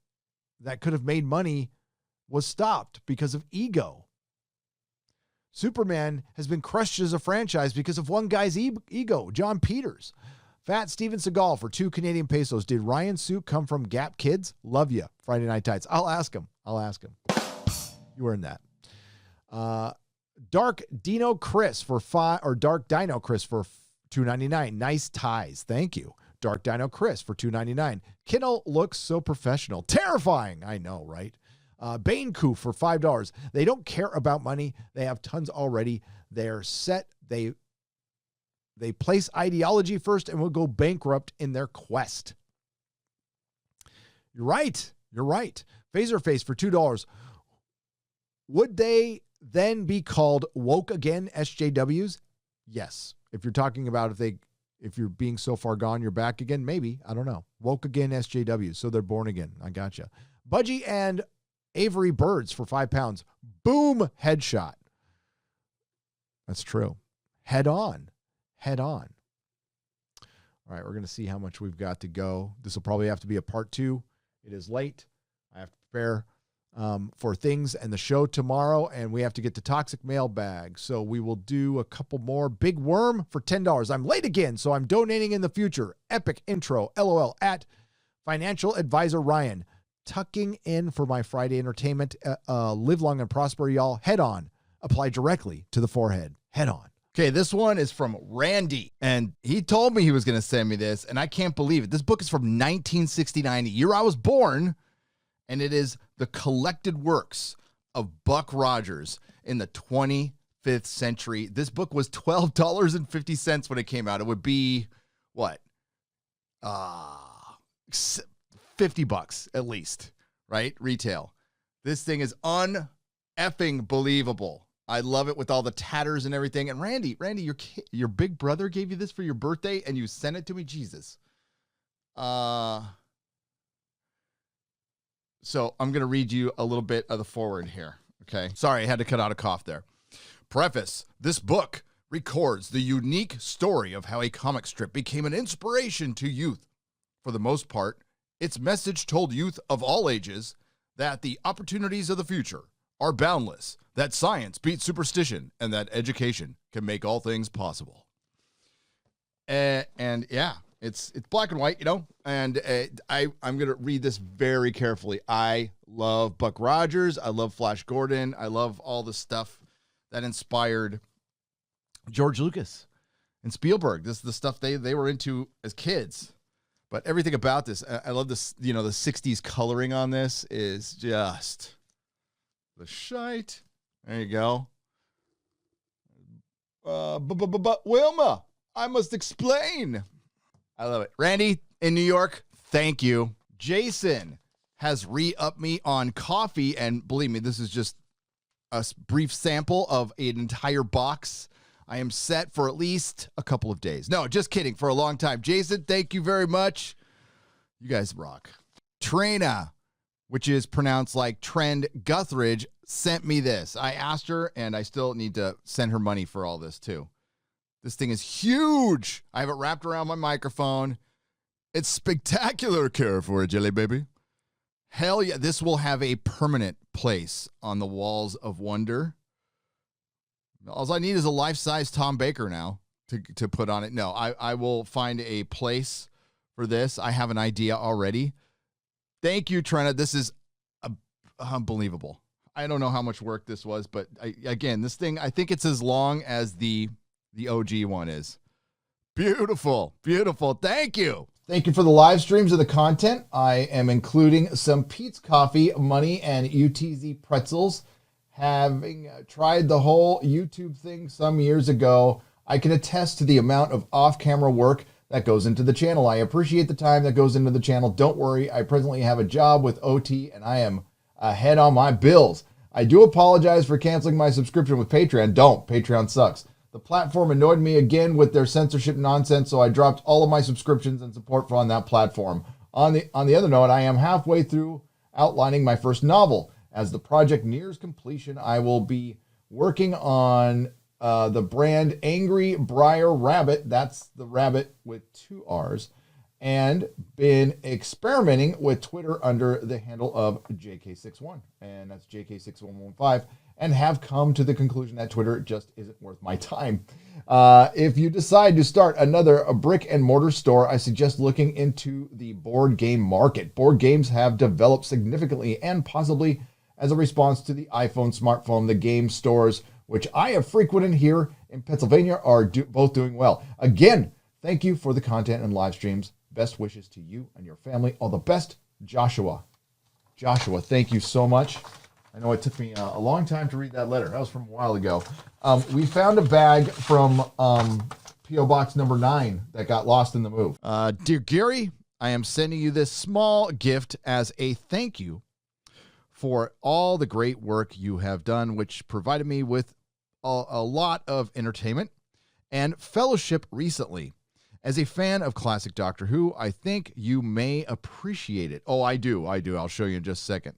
Speaker 2: that could have made money was stopped because of ego. Superman has been crushed as a franchise because of one guy's ego, John Peters. Fat Steven Seagal for 2 Canadian pesos. Did Ryan's suit come from Gap Kids? Love you. Friday Night Tights. I'll ask him. You earned that. Dark Dino Chris for $2.99. Nice ties. Thank you. Dark Dino Chris for $2.99. Kinnell looks so professional. Terrifying. I know, right? Bane Coup for $5. They don't care about money. They have tons already. They're set. They place ideology first and will go bankrupt in their quest. You're right. Phaserface for $2. Would they then be called woke again SJWs? Yes. If you're talking about if you're being so far gone, you're back again, maybe. I don't know. Woke again SJWs. So they're born again. I gotcha. Budgie and Avery Birds for £5. Boom. Headshot. That's true. Head on. All right. We're going to see how much we've got to go. This will probably have to be a part 2. It is late. I have to prepare for things and the show tomorrow, and we have to get to Toxic Mailbag. So we will do a couple more. Big Worm for $10. I'm late again, so I'm donating in the future. Epic intro. LOL at Financial Advisor Ryan. Tucking in for my Friday entertainment. Live long and prosper, y'all. Head on. Apply directly to the forehead. Head on.
Speaker 1: Okay, this one is from Randy, and he told me he was going to send me this, and I can't believe it. This book is from 1969, the year I was born, and it is the collected works of Buck Rogers in the 25th century. This book was $12.50 when it came out. It would be, what? $50 at least, right? Retail. This thing is un-effing believable. I love it with all the tatters and everything. And Randy, your big brother gave you this for your birthday and you sent it to me? Jesus. So I'm going to read you a little bit of the foreword here. Okay. Sorry, I had to cut out a cough there. Preface. This book records the unique story of how a comic strip became an inspiration to youth. For the most part, its message told youth of all ages that the opportunities of the future are boundless, that science beats superstition, and that education can make all things possible. And yeah, It's black and white, and I'm going to read this very carefully. I love Buck Rogers. I love Flash Gordon. I love all the stuff that inspired George Lucas and Spielberg. This is the stuff they were into as kids. But everything about this, I love this, the 60s coloring on this is just the shite. There you go. But Wilma, I must explain. I love it. Randy in New York, thank you. Jason has re-upped me on coffee, and believe me, this is just a brief sample of an entire box. I am set for at least a couple of days. No, just kidding, for a long time. Jason, thank you very much. You guys rock. Trina, which is pronounced like Trend Guthridge, sent me this. I asked her, and I still need to send her money for all this, too. This thing is huge. I have it wrapped around my microphone. It's spectacular care for a jelly baby. Hell yeah, this will have a permanent place on the walls of wonder. All I need is a life-size Tom Baker now to put on it. No, I will find a place for this. I have an idea already. Thank you, Trina. This is unbelievable. I don't know how much work this was, but again, this thing, I think it's as long as the OG one is. Beautiful, beautiful. Thank you. Thank you for the live streams of the content. I am including some Pete's Coffee, Money, and UTZ pretzels. Having tried the whole YouTube thing some years ago, I can attest to the amount of off-camera work that goes into the channel. I appreciate the time that goes into the channel. Don't worry, I presently have a job with OT, and I am ahead on my bills. I do apologize for canceling my subscription with Patreon. Don't. Patreon sucks. The platform annoyed me again with their censorship nonsense, so I dropped all of my subscriptions and support on that platform. On the other note, I am halfway through outlining my first novel. As the project nears completion, I will be working on the brand Angry Briar Rabbit. That's the rabbit with 2 R's. And been experimenting with Twitter under the handle of JK61. And that's JK6115. And have come to the conclusion that Twitter just isn't worth my time. If you decide to start another brick and mortar store, I suggest looking into the board game market. Board games have developed significantly and possibly as a response to the iPhone smartphone. The game stores, which I have frequented here in Pennsylvania, are both doing well. Again, thank you for the content and live streams. Best wishes to you and your family. All the best, Joshua. Joshua, thank you so much. I know it took me a long time to read that letter. That was from a while ago. We found a bag from P.O. Box number 9 that got lost in the move. Dear Gary, I am sending you this small gift as a thank you for all the great work you have done, which provided me with a lot of entertainment and fellowship recently. As a fan of classic Doctor Who, I think you may appreciate it. Oh, I do. I'll show you in just a second.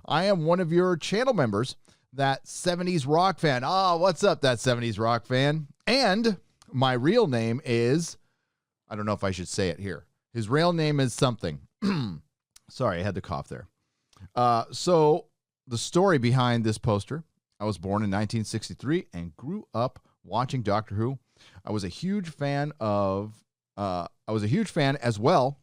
Speaker 1: I am one of your channel members, that 70s rock fan. Oh, what's up, that 70s rock fan? And my real name is, I don't know if I should say it here. His real name is something. Sorry, I had to cough there. So the story behind this poster, I was born in 1963 and grew up watching Doctor Who. I was a huge fan as well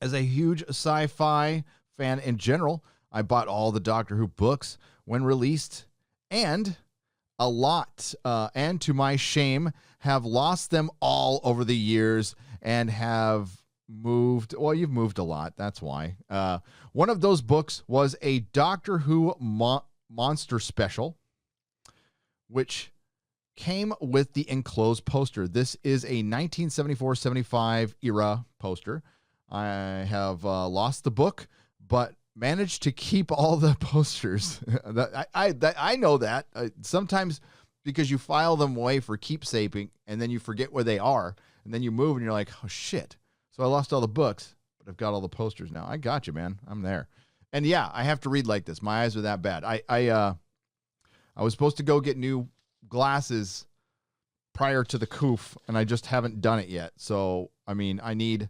Speaker 1: as a huge sci-fi fan in general. I bought all the Doctor Who books when released, and a lot, and to my shame, have lost them all over the years and have moved. Well, you've moved a lot. That's why. One of those books was a Doctor Who monster special, which came with the enclosed poster. This is a 1974-75 era poster. I have lost the book, but managed to keep all the posters. I know that. Sometimes because you file them away for keepsaking and then you forget where they are and then you move and you're like, oh shit. So I lost all the books, but I've got all the posters now. I got you, man. I'm there. And yeah, I have to read like this. My eyes are that bad. I was supposed to go get new glasses prior to the coof, and I just haven't done it yet. So, I mean, I need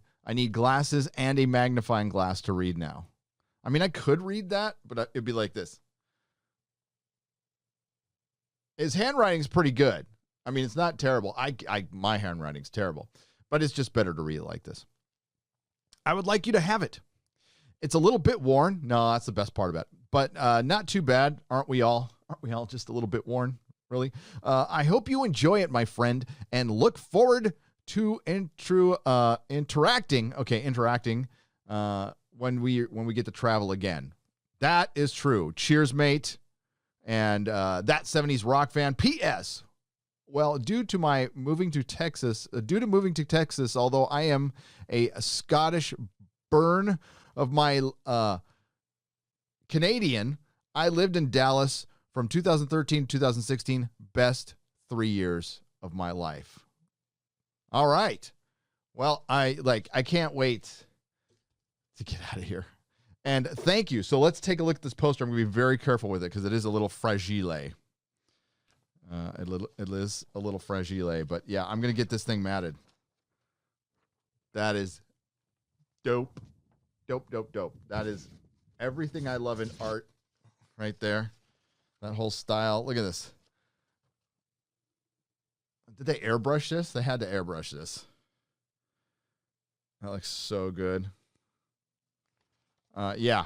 Speaker 1: glasses and a magnifying glass to read now. I mean, I could read that, but it'd be like this. His handwriting's pretty good. I mean, it's not terrible. My handwriting's terrible.
Speaker 2: but it's just better to read it like this. I would like you to have it. It's a little bit worn. No, that's the best part about it. But not too bad. Aren't we all? Aren't we all just a little bit worn? Really? I hope you enjoy it, my friend, and look forward to interacting. Okay, interacting when we get to travel again. That is true. Cheers, mate. And that 70s rock fan. P.S. Well, due to moving to Texas, although I am a Scottish burn of my Canadian, I lived in Dallas from 2013 to 2016. Best 3 years of my life. All right. Well, I can't wait to get out of here. And thank you. So let's take a look at this poster. I'm going to be very careful with it because it is a little fragile. It is a little fragile, but yeah, I'm going to get this thing matted. That is dope. Dope. That is everything I love in art right there. That whole style. Look at this. Did they airbrush this? They had to airbrush this. That looks so good. Yeah.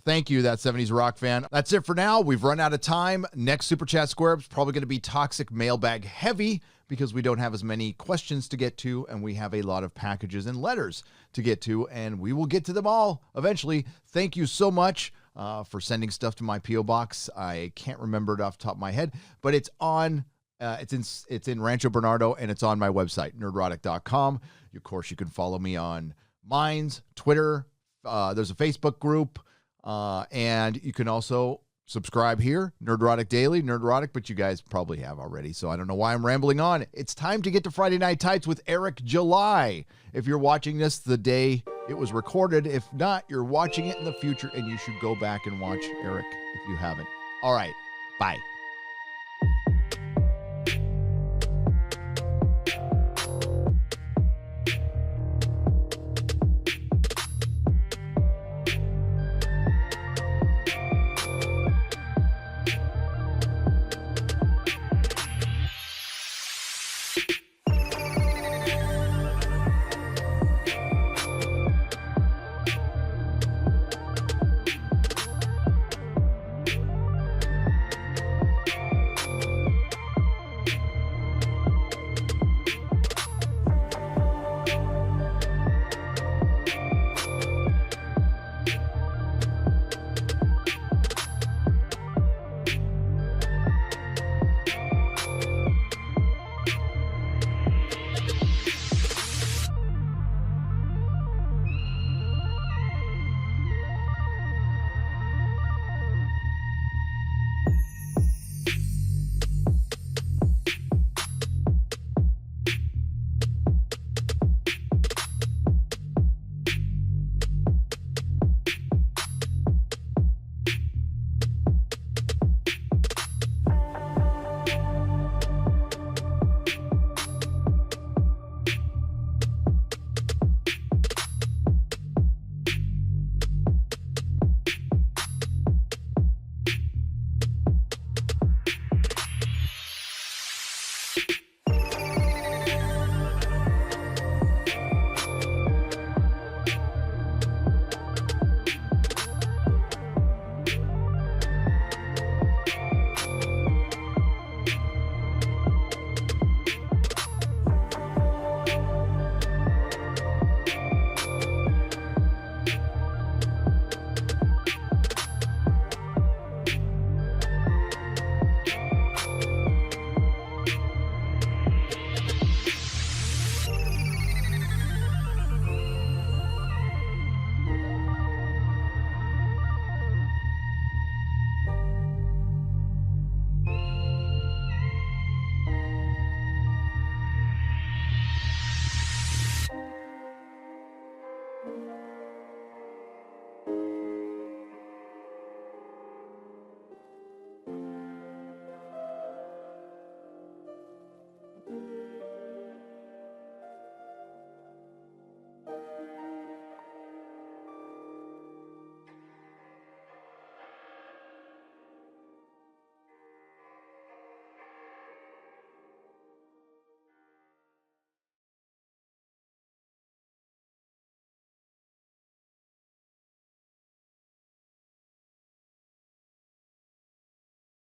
Speaker 2: Thank you, that 70s rock fan. That's it for now. We've run out of time. Next Super Chat Square Up is probably going to be toxic mailbag heavy because we don't have as many questions to get to, and we have a lot of packages and letters to get to, and we will get to them all eventually. Thank you so much for sending stuff to my P.O. Box. I can't remember it off the top of my head, but it's on. It's in Rancho Bernardo, and it's on my website, Nerdrotic.com. Of course, you can follow me on Minds, Twitter. There's a Facebook group. And you can also subscribe here, Nerdrotic Daily, Nerdrotic, but you guys probably have already, so I don't know why I'm rambling on. It's time to get to Friday Night Tights with Eric July. If you're watching this the day it was recorded, if not, you're watching it in the future, and you should go back and watch Eric if you haven't. All right, bye.